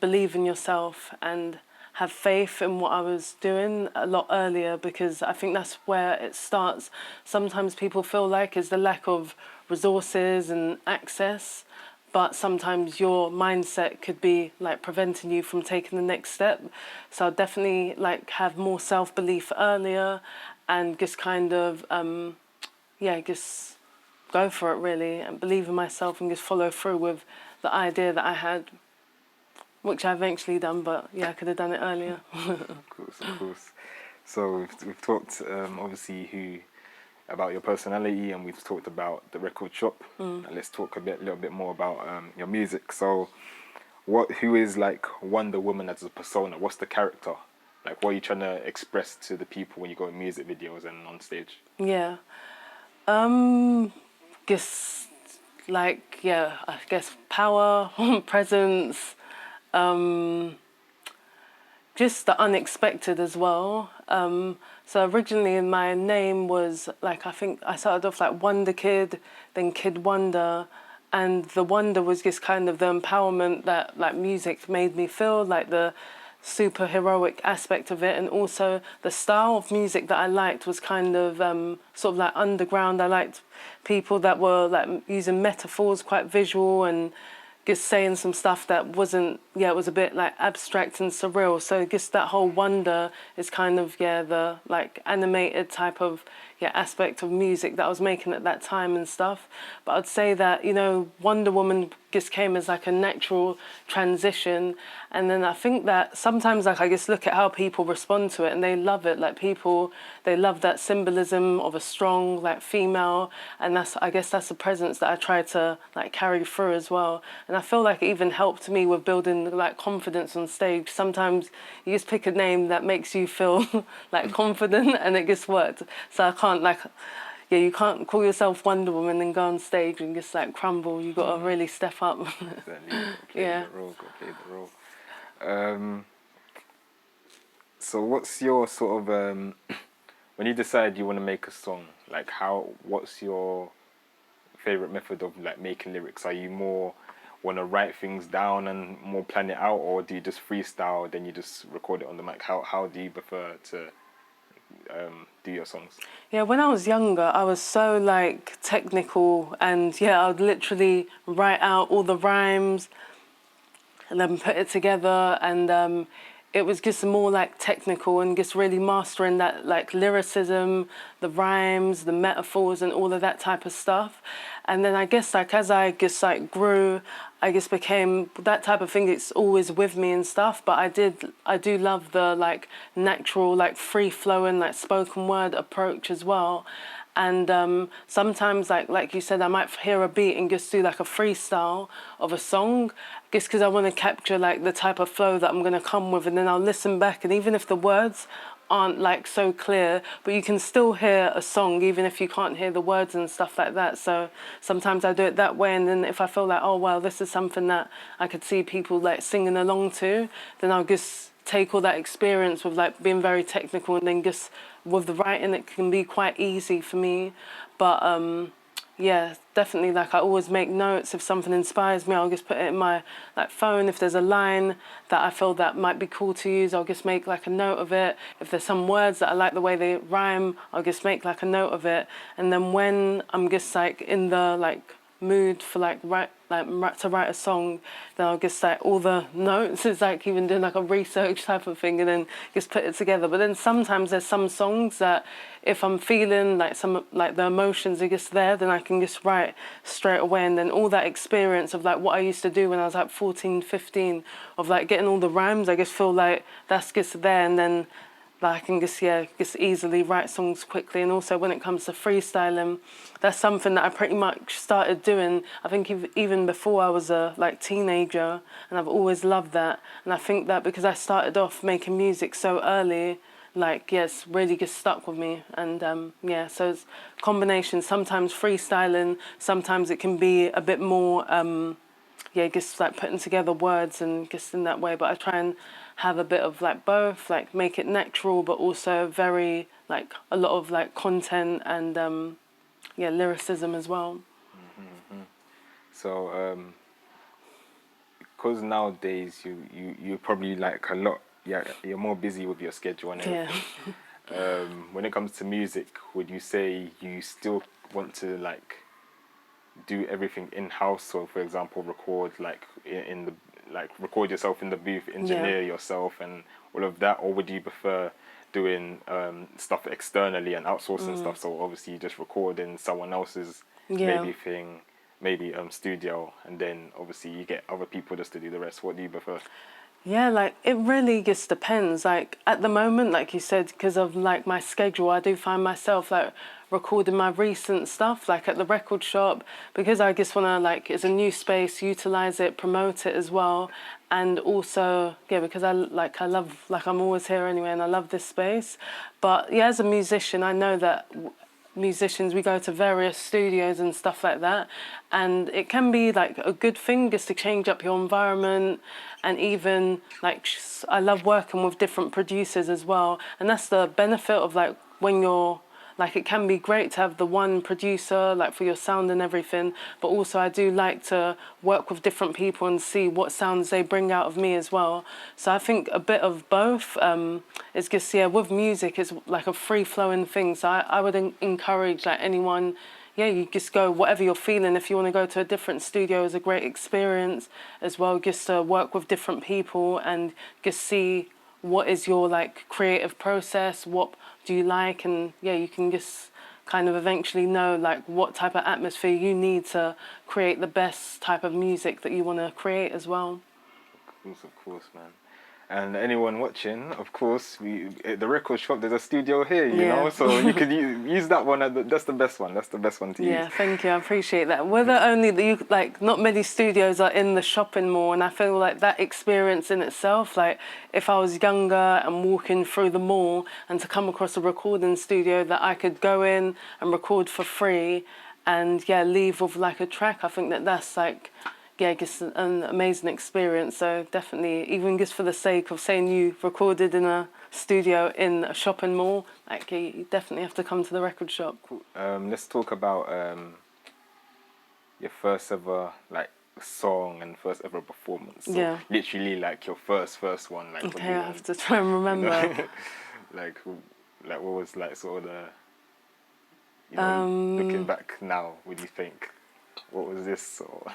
believe in yourself and have faith in what I was doing a lot earlier, because I think that's where it starts. Sometimes people feel like it's the lack of resources and access, but sometimes your mindset could be like preventing you from taking the next step. So I'll definitely like have more self-belief earlier and just kind of just go for it really and believe in myself and just follow through with the idea that I had, which I eventually done, but I could have done it earlier. Of course. So we've talked obviously about your personality, and we've talked about the record shop. And let's talk a little bit more about your music. So who is like WondRWomN as a persona? What's the character? Like what are you trying to express to the people when you go in music videos and on stage? Guess like I guess power, presence, just the unexpected as well. So originally my name was like, I think I started off like Wonder Kid, then Kid Wonder, and the wonder was just kind of the empowerment that like music made me feel, like the super heroic aspect of it, and also the style of music that I liked was kind of sort of like underground. I liked people that were like using metaphors, quite visual, and just saying some stuff that wasn't, it was a bit like abstract and surreal. So just that whole wonder is kind of, the like animated type of aspect of music that I was making at that time and stuff. But I'd say that, Wonder Woman just came as like a natural transition. And then I think that sometimes like I just look at how people respond to it and they love it. Like people, they love that symbolism of a strong like female, and I guess that's the presence that I try to like carry through as well. And I feel like it even helped me with building like confidence on stage. Sometimes you just pick a name that makes you feel like confident and it just worked. So I can't like, you can't call yourself Wonder Woman and go on stage and just like crumble. You got to really step up. Play the role. So what's your sort of when you decide you want to make a song, like what's your favorite method of like making lyrics? Are you more want to write things down and more plan it out, or do you just freestyle then you just record it on the mic? How do you prefer to do your songs? Yeah, when I was younger, I was so like technical, and I would literally write out all the rhymes and then put it together, and it was just more like technical and just really mastering that like lyricism, the rhymes, the metaphors and all of that type of stuff. And then I guess like as I just like grew, I just became that type of thing. It's always with me and stuff, but I do love the like natural, like free flowing, like spoken word approach as well. And sometimes, like you said, I might hear a beat and just do like a freestyle of a song, just because I want to capture like the type of flow that I'm going to come with, and then I'll listen back, and even if the words aren't like so clear, but you can still hear a song even if you can't hear the words and stuff like that. So sometimes I do it that way, and then if I feel like, oh wow, this is something that I could see people like singing along to, then I'll just take all that experience with like being very technical, and then just with the writing it can be quite easy for me. But definitely, like I always make notes. If something inspires me, I'll just put it in my like phone. If there's a line that I feel that might be cool to use, I'll just make like a note of it. If there's some words that I like the way they rhyme, I'll just make like a note of it. And then when I'm just like in the like mood for to write a song, then I'll just like all the notes. It's like even doing like a research type of thing, and then just put it together. But then sometimes there's some songs that if I'm feeling like some like the emotions are just there, then I can just write straight away. And then all that experience of like what I used to do when I was like 14, 15, of like getting all the rhymes, I just feel like that's just there, and then like I can just easily write songs quickly. And also when it comes to freestyling, that's something that I pretty much started doing, I think even before I was a like teenager, and I've always loved that. And I think that because I started off making music so early, like it's really just stuck with me. And so it's a combination, sometimes freestyling, sometimes it can be a bit more just like putting together words and just in that way. But I try and have a bit of like both, like make it natural, but also very like a lot of like content and lyricism as well. Mm-hmm. So because nowadays you probably like a lot, you're more busy with your schedule and everything. When it comes to music, would you say you still want to like do everything in-house? So for example, record like record yourself in the booth, engineer yourself and all of that, or would you prefer doing stuff externally and outsourcing stuff? So obviously you just record in someone else's maybe studio, and then obviously you get other people just to do the rest. What do you prefer? Yeah, like it really just depends. Like at the moment, like you said, because of like my schedule, I do find myself like recording my recent stuff like at the record shop, because I just want to like, it's a new space, utilize it, promote it as well. And also because I love, like I'm always here anyway, and I love this space. But as a musician, I know that musicians, we go to various studios and stuff like that, and it can be like a good thing just to change up your environment. And even like I love working with different producers as well, and that's the benefit of like when you're like, it can be great to have the one producer, like for your sound and everything, but also I do like to work with different people and see what sounds they bring out of me as well. So I think a bit of both. It's just, yeah, with music, it's like a free-flowing thing. So I would encourage like anyone, yeah, you just go whatever you're feeling. If you want to go to a different studio, it's a great experience as well, just to work with different people and just see what is your like creative process, what do you like, and yeah, you can just kind of eventually know like what type of atmosphere you need to create the best type of music that you want to create as well. Of course, man. And anyone watching, of course, at the record shop, there's a studio here, you know, so you could use that one. That's the best one. That's the best one to use. Yeah, thank you. I appreciate that. Whether only that you like, not many studios are in the shopping mall, and I feel like that experience in itself, like if I was younger and walking through the mall and to come across a recording studio that I could go in and record for free, and yeah, leave with like a track, I think that that's like, yeah, just an amazing experience. So definitely, even just for the sake of saying you recorded in a studio in a shopping mall, like you definitely have to come to the record shop. Let's talk about your first ever like song and first ever performance. So yeah. Literally like your first one. Like, okay, I have to try and remember. You know? like what was like sort of the, you know, looking back now, what do you think? What was this? Or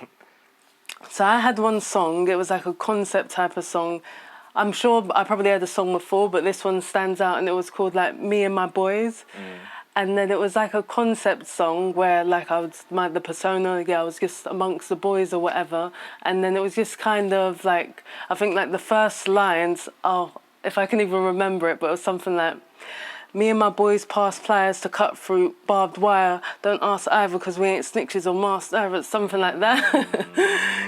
So I had one song, it was like a concept type of song. I'm sure I probably had a song before, but this one stands out, and it was called like Me and My Boys. And then it was like a concept song where like the persona, yeah, I was just amongst the boys or whatever. And then it was just kind of like, I think like the first lines, if I can even remember it, but it was something like, me and my boys pass pliers to cut through barbed wire. Don't ask either because we ain't snitches or masked either. Something like that.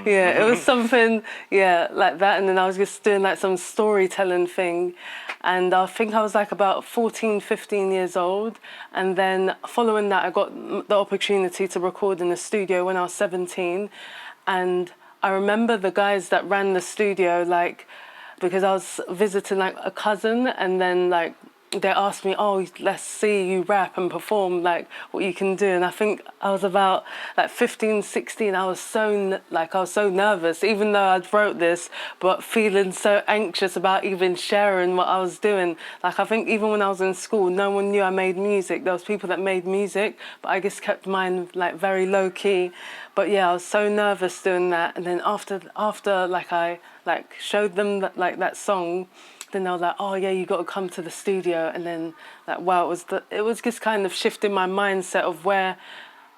Yeah, it was something, yeah, like that. And then I was just doing like some storytelling thing. And I think I was like about 14, 15 years old. And then following that, I got the opportunity to record in the studio when I was 17. And I remember the guys that ran the studio, like, because I was visiting like a cousin, and then like, they asked me, let's see you rap and perform, like what you can do. And I think I was about like 15, 16. I was so nervous, even though I'd wrote this, but feeling so anxious about even sharing what I was doing. Like I think even when I was in school, no one knew I made music. There was people that made music, but I just kept mine like very low key. But yeah, I was so nervous doing that. And then after like I like showed them that song, then they were like, oh yeah, you got to come to the studio. And then like, wow, it was just kind of shifting my mindset of where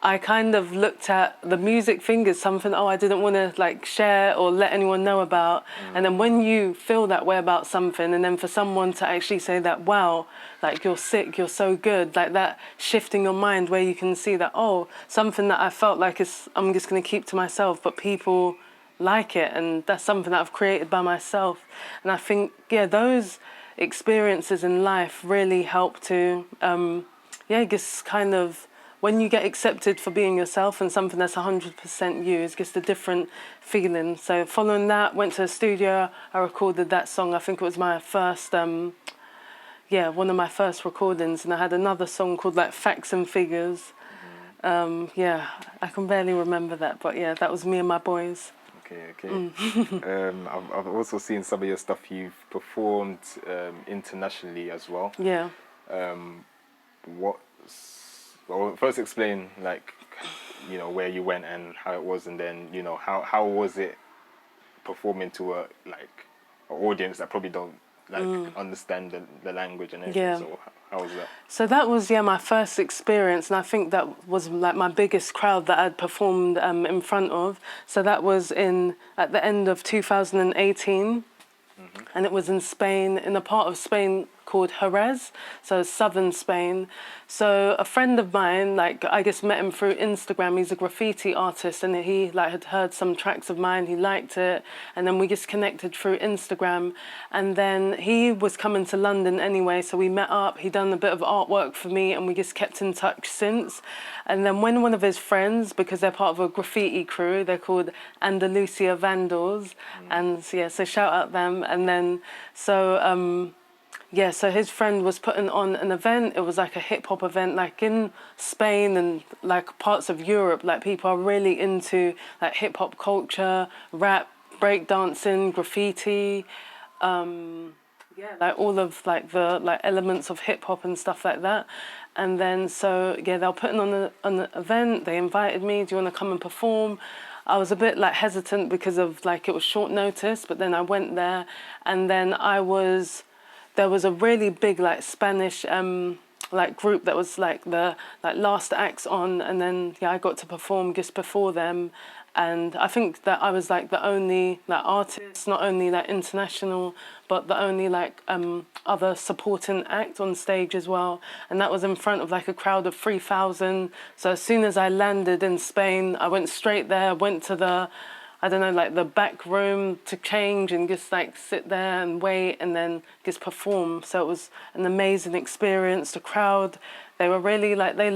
I kind of looked at the music thing as something, I didn't want to like share or let anyone know about. And then when you feel that way about something, and then for someone to actually say that, wow, like you're sick, you're so good, like that shifting your mind where you can see that, something that I felt like I'm just going to keep to myself, but people like it, and that's something that I've created by myself. And I think, yeah, those experiences in life really help to, just kind of, when you get accepted for being yourself and something that's 100% you, it's just a different feeling. So following that, went to the studio, I recorded that song. I think it was my first, one of my first recordings. And I had another song called like Facts and Figures. I can barely remember that, but yeah, that was Me and My Boys. Okay. I've also seen some of your stuff you've performed internationally as well. Yeah. First explain like, you know, where you went and how it was, and then, you know, how was it performing to an audience that probably don't understand the language and everything. Yeah. So how was that? So that was my first experience, and I think that was like my biggest crowd that I'd performed in front of. So that was at the end of 2018, and it was in Spain, in a part of Spain called Jerez, so southern Spain. So a friend of mine, like I guess met him through Instagram. He's a graffiti artist, and he like had heard some tracks of mine. He liked it, and then we just connected through Instagram. And then he was coming to London anyway, so we met up. He done a bit of artwork for me, and we just kept in touch since. And then when one of his friends, because they're part of a graffiti crew, they're called Andalusia Vandals, and yeah, so shout out them. And then so yeah, so his friend was putting on an event. It was like a hip hop event, like in Spain and like parts of Europe. Like people are really into like hip hop culture, rap, breakdancing, graffiti, yeah, like all of like the like elements of hip hop and stuff like that. And then so yeah, they were putting on an event. They invited me. Do you want to come and perform? I was a bit like hesitant because of like it was short notice, but then I went there, and then there was a really big like Spanish like group that was like the like last acts on, and then yeah, I got to perform just before them. And I think that I was like the only like artist, not only like international, but the only like other supporting act on stage as well. And that was in front of like a crowd of 3,000. So as soon as I landed in Spain, I went straight there, went to the, I don't know, like the back room to change and just like sit there and wait and then just perform. So it was an amazing experience. The crowd, they were really like, they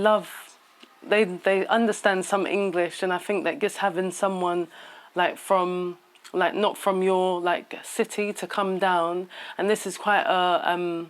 understand some English, and I think that just having someone like from like not from your like city to come down, and this is quite a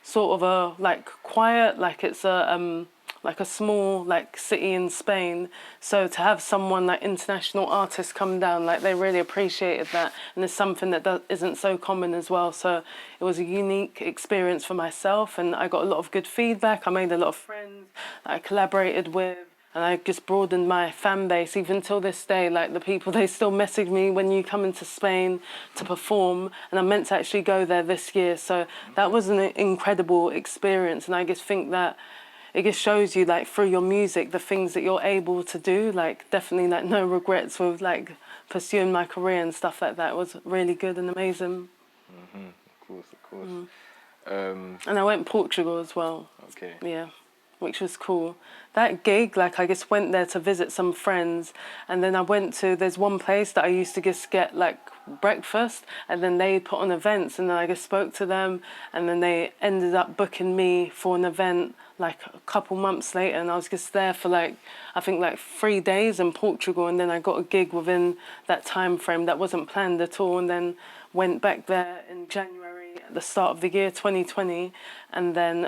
sort of a like quiet, like it's a like a small like city in Spain. So to have someone like international artists come down, like they really appreciated that, and it's something that isn't so common as well. So it was a unique experience for myself, and I got a lot of good feedback. I made a lot of friends that I collaborated with, and I just broadened my fan base. Even till this day, like the people, they still message me when you come into Spain to perform, and I'm meant to actually go there this year. So that was an incredible experience, and I just think that it just shows you like through your music the things that you're able to do. Like definitely like no regrets with like pursuing my career and stuff like that. It was really good and amazing. Of course. And I went Portugal as well. Okay. Yeah, which was cool. That gig, like I just went there to visit some friends, and then I went to, there's one place that I used to just get like breakfast, and then they put on events, and then I just spoke to them, and then they ended up booking me for an event like a couple months later, and I was just there for like, I think like 3 days in Portugal, and then I got a gig within that time frame that wasn't planned at all, and then went back there in January at the start of the year 2020, and then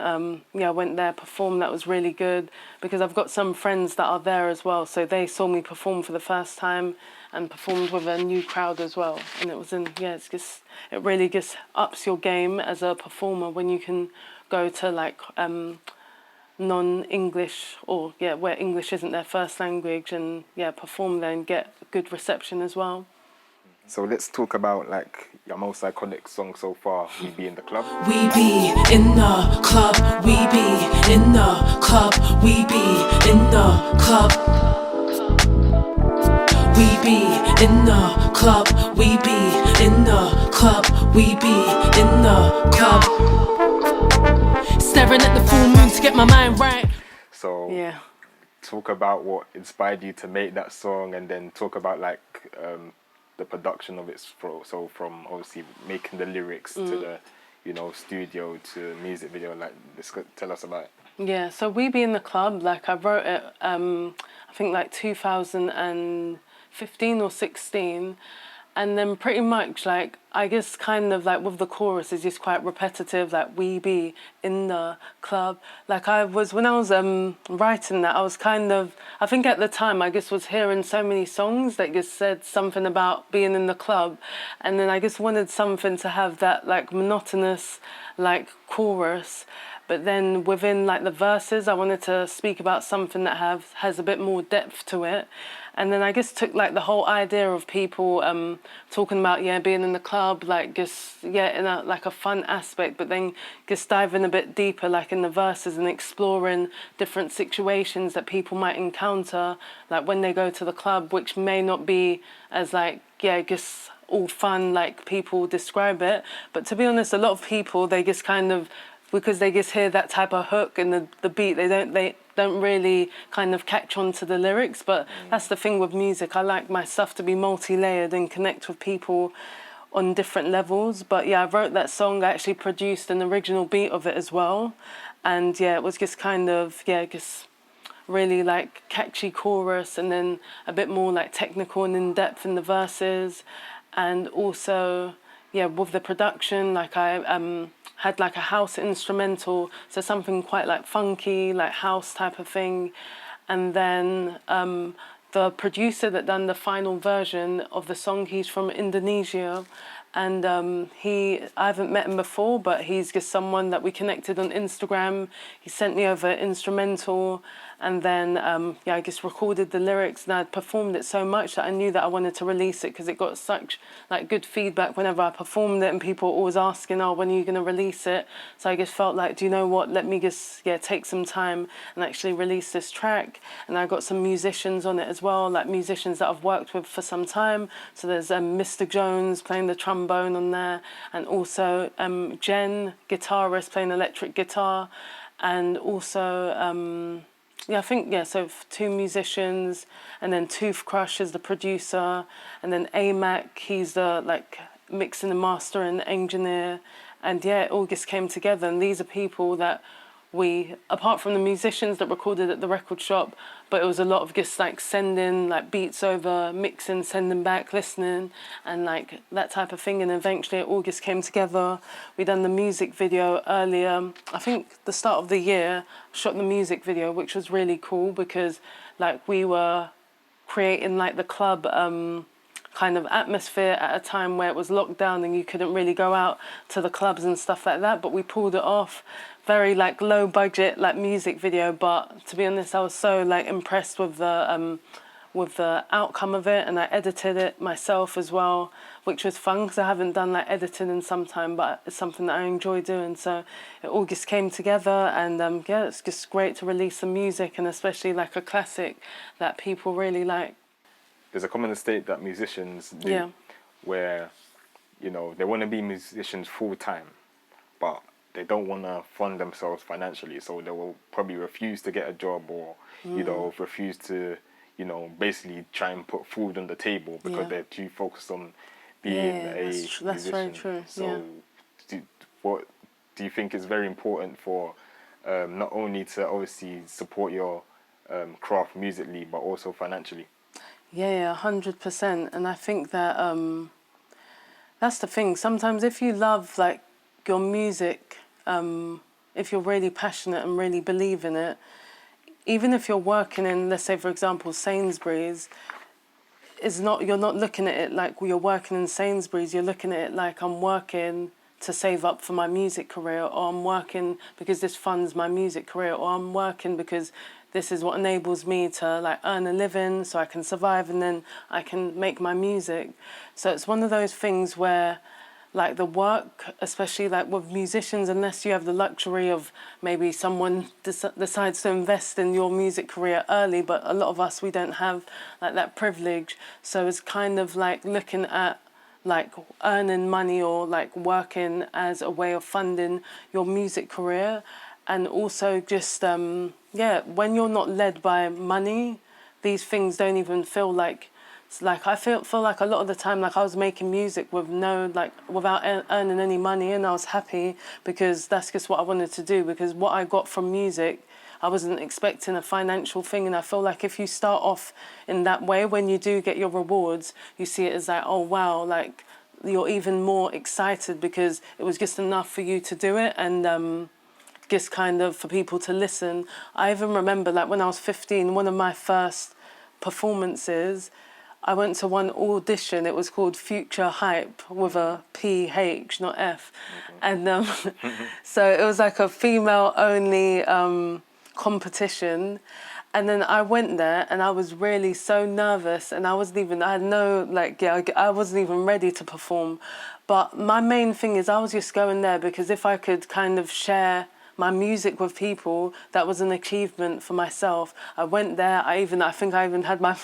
yeah, I went there, performed. That was really good because I've got some friends that are there as well, so they saw me perform for the first time and performed with a new crowd as well. And it was yeah, it's just, it really just ups your game as a performer when you can go to like non-English, or yeah, where English isn't their first language, and yeah, perform there and get good reception as well. So let's talk about like your most iconic song so far, We Be in the Club. We be in the club, we be in the club, we be in the club. We be in the club, we be in the club, we be in the club. Staring at the full moon to get my mind right. So Yeah. talk about what inspired you to make that song, and then talk about like the production of it. So from obviously making the lyrics to the, you know, studio to music video, like tell us about it. Yeah, so We Be in the Club, like I wrote it, I think like 2015 or 16. And then pretty much like, I guess kind of like with the chorus is just quite repetitive, like we be in the club. Like I was, when I was writing that, I was kind of, I think at the time I just was hearing so many songs that just said something about being in the club. And then I just wanted something to have that like monotonous like chorus. But then within like the verses, I wanted to speak about something that has a bit more depth to it. And then I guess took like the whole idea of people talking about being in the club, like just in a like a fun aspect, but then just diving a bit deeper like in the verses and exploring different situations that people might encounter like when they go to the club, which may not be as like just all fun like people describe it. But to be honest, a lot of people, they just kind of, because they just hear that type of hook and the beat, they don't really kind of catch on to the lyrics. But that's the thing with music. I like my stuff to be multi-layered and connect with people on different levels. But I wrote that song. I actually produced an original beat of it as well. And it was just kind of, just really like catchy chorus, and then a bit more like technical and in-depth in the verses. And also, with the production, like I had like a house instrumental, so something quite like funky, like house type of thing. And then the producer that done the final version of the song, he's from Indonesia. And I haven't met him before, but he's just someone that we connected on Instagram. He sent me over an instrumental, and then I just recorded the lyrics, and I'd performed it so much that I knew that I wanted to release it because it got such like good feedback whenever I performed it, and people were always asking, "Oh, when are you going to release it?" So I just felt like, do you know what? Let me just take some time and actually release this track. And I got some musicians on it as well, like musicians that I've worked with for some time. So there's Mr. Jones playing the trombone on there, and also Jen, guitarist, playing electric guitar, and also I think, so 2 musicians, and then Toothcrush is the producer, and then AMAC, he's the like mixing and mastering engineer. And it all just came together. And these are people that we, apart from the musicians that recorded at the record shop, but it was a lot of just like sending like beats over, mixing, sending back, listening, and like that type of thing. And eventually it all just came together. We done the music video earlier, I think the start of the year, shot the music video, which was really cool because like we were creating like the club kind of atmosphere at a time where it was locked down and you couldn't really go out to the clubs and stuff like that. But we pulled it off. Very like low budget like music video, but to be honest, I was so like impressed with the outcome of it, and I edited it myself as well, which was fun because I haven't done like editing in some time, but it's something that I enjoy doing. So it all just came together, and it's just great to release some music, and especially like a classic that people really like. There's a common mistake that musicians do, where they want to be musicians full time, but they don't want to fund themselves financially, so they will probably refuse to get a job, or refuse to basically try and put food on the table because they're too focused on being a musician. That's very true. So what do you think is very important for not only to obviously support your craft musically, but also financially? 100%. And I think that that's the thing. Sometimes if you love like your music, if you're really passionate and really believe in it, even if you're working in, let's say for example, Sainsbury's, you're not looking at it like you're working in Sainsbury's, you're looking at it like I'm working to save up for my music career, or I'm working because this funds my music career, or I'm working because this is what enables me to like earn a living so I can survive, and then I can make my music. So it's one of those things where like the work, especially like with musicians, unless you have the luxury of maybe someone decides to invest in your music career early, but a lot of us, we don't have like that privilege. So it's kind of like looking at like earning money or like working as a way of funding your music career. And also just, when you're not led by money, these things don't even feel like, I feel like a lot of the time, like I was making music with without earning any money, and I was happy because that's just what I wanted to do, because what I got from music, I wasn't expecting a financial thing. And I feel like if you start off in that way, when you do get your rewards, you see it as like, oh wow, like you're even more excited because it was just enough for you to do it, and just kind of for people to listen. I even remember like when I was 15, one of my first performances, I went to one audition. It was called Future Hype with a PH, not F. And so it was like a female-only competition. And then I went there and I was really so nervous and I had no, like, yeah, I wasn't even ready to perform. But my main thing is I was just going there because if I could kind of share my music with people, that was an achievement for myself. I went there, I think I even had my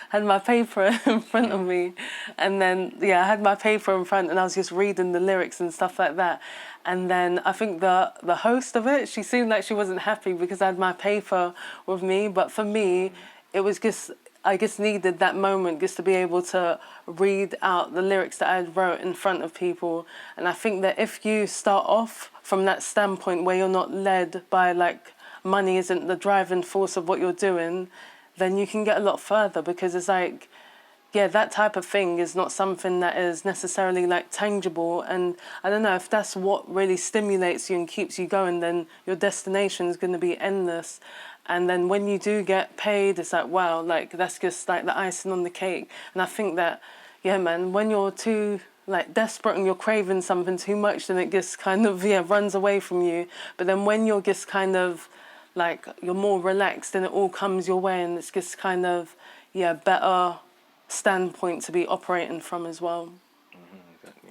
had my paper in front of me. And then, yeah, I had my paper in front and I was just reading the lyrics and stuff like that. And then I think the host of it, she seemed like she wasn't happy because I had my paper with me. But for me, it was just, I just needed that moment just to be able to read out the lyrics that I had wrote in front of people. And I think that if you start off from that standpoint where you're not led by like money isn't the driving force of what you're doing, then you can get a lot further because it's like, yeah, that type of thing is not something that is necessarily like tangible. And I don't know if that's what really stimulates you and keeps you going, then your destination is going to be endless. And then when you do get paid, it's like, wow, like that's just like the icing on the cake. And I think that, yeah, man, when you're too like desperate and you're craving something too much, then it just kind of, yeah, runs away from you. But then when you're just kind of like, you're more relaxed and it all comes your way and it's just kind of, yeah, better standpoint to be operating from as well.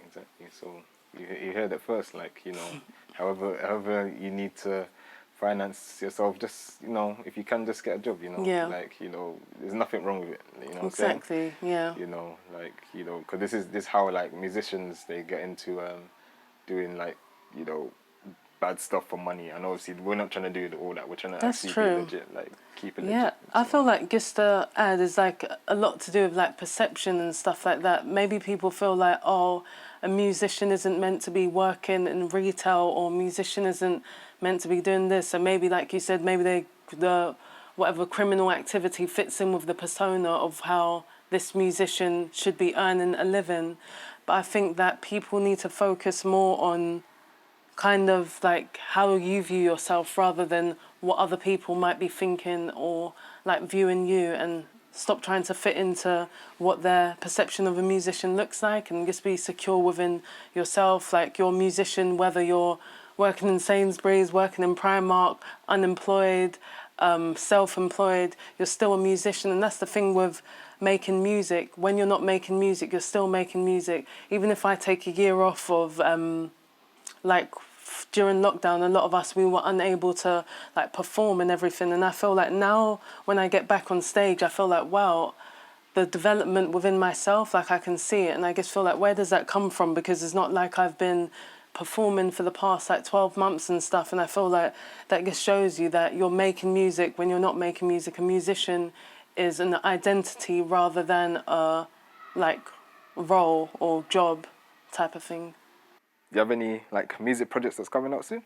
Exactly. So you heard it first, like, you know, however you need to finance yourself, just, you know, if you can just get a job, you know, Yeah. like, you know, there's nothing wrong with it, you know what Exactly, I'm saying? yeah. You know, like, you know, because this is how like musicians, they get into doing like, you know, bad stuff for money, and obviously we're not trying to do all that. We're trying to That's actually true. be legit, like keep it Yeah, legit. I So, feel like just to add is like a lot to do with like perception and stuff like that. Maybe people feel like, oh, a musician isn't meant to be working in retail, or a musician isn't meant to be doing this. So maybe, like you said, maybe the whatever criminal activity fits in with the persona of how this musician should be earning a living. But I think that people need to focus more on kind of like how you view yourself rather than what other people might be thinking or like viewing you, and stop trying to fit into what their perception of a musician looks like, and just be secure within yourself. Like, you're a musician whether you're working in Sainsbury's, working in Primark, unemployed, self-employed, you're still a musician. And that's the thing with making music. When you're not making music, you're still making music. Even if I take a year off of like during lockdown, a lot of us, we were unable to like perform and everything. And I feel like now when I get back on stage, I feel like, wow, the development within myself, like I can see it. And I just feel like, where does that come from? Because it's not like I've been performing for the past like 12 months and stuff. And I feel like that just shows you that you're making music when you're not making music. A musician is an identity rather than a like role or job type of thing. do you have any like music projects that's coming up soon?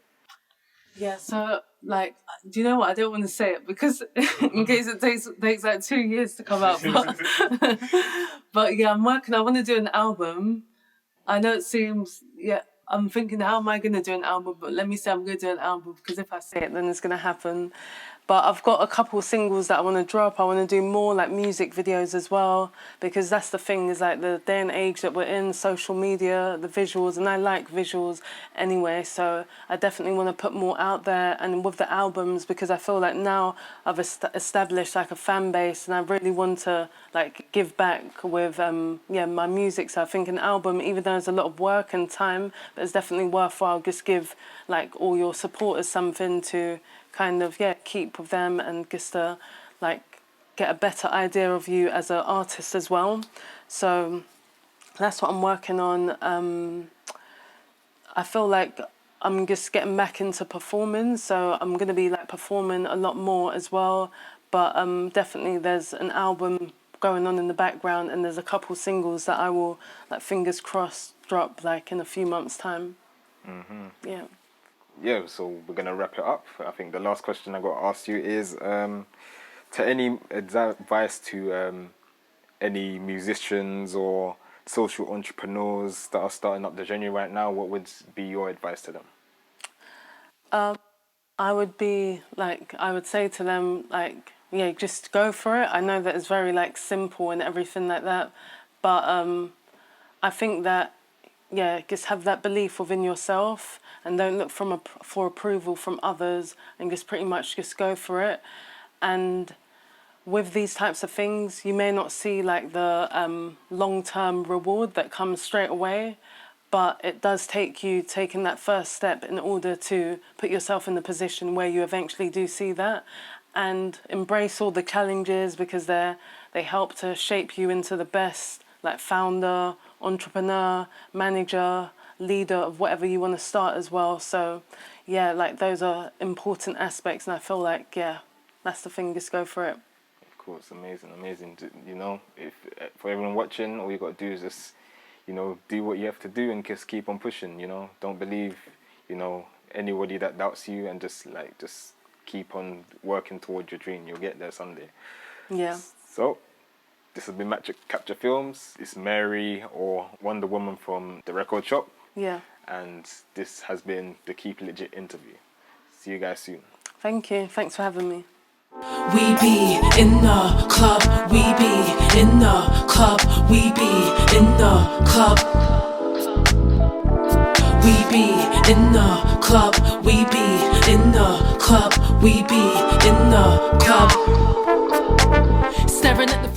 Yeah, so like, do you know what? I don't want to say it because in case it takes like 2 years to come out. But yeah, I'm working. I want to do an album. I know it seems, yeah, I'm thinking, how am I going to do an album? But let me say I'm going to do an album, because if I say it, then it's going to happen. But I've got a couple singles that I want to drop. I want to do more like music videos as well, because that's the thing, is like the day and age that we're in, social media, the visuals, and I like visuals anyway. So I definitely want to put more out there. And with the albums, because I feel like now I've established like a fan base, and I really want to like give back with my music. So I think an album, even though there's a lot of work and time, but it's definitely worthwhile. Just give like all your supporters something to kind of keep with them, and just to like get a better idea of you as an artist as well. So that's what I'm working on. I feel like I'm just getting back into performing, so I'm going to be like performing a lot more as well. But definitely there's an album going on in the background, and there's a couple singles that I will, like, fingers crossed, drop like in a few months' time. Yeah. Yeah, so we're gonna wrap it up. I think the last question I got to ask you is, to any advice to any musicians or social entrepreneurs that are starting up the journey right now, what would be your advice to them? I would say to them, like, yeah, just go for it. I know that it's very like simple and everything like that, but I think that, yeah, just have that belief within yourself, and don't look for approval from others, and just pretty much just go for it. And with these types of things, you may not see like the long-term reward that comes straight away, but it does take you taking that first step in order to put yourself in the position where you eventually do see that, and embrace all the challenges, because they help to shape you into the best like founder, entrepreneur, manager, leader of whatever you want to start as well. So yeah, like those are important aspects, and I feel like, yeah, that's the thing, just go for it. Of course, amazing. You know, if for everyone watching, all you got to do is just, you know, do what you have to do and just keep on pushing, you know. Don't believe, you know, anybody that doubts you, and just keep on working towards your dream. You'll get there someday. Yeah. So, this has been McCapture Films. It's Mary or WondRWomN from the RecordShop. Yeah. And this has been the Keepitlegit interview. See you guys soon. Thank you. Thanks for having me. We be in the club, we be in the club, we be in the club. We be in the club, we be in the club, we be in the club. Staring at the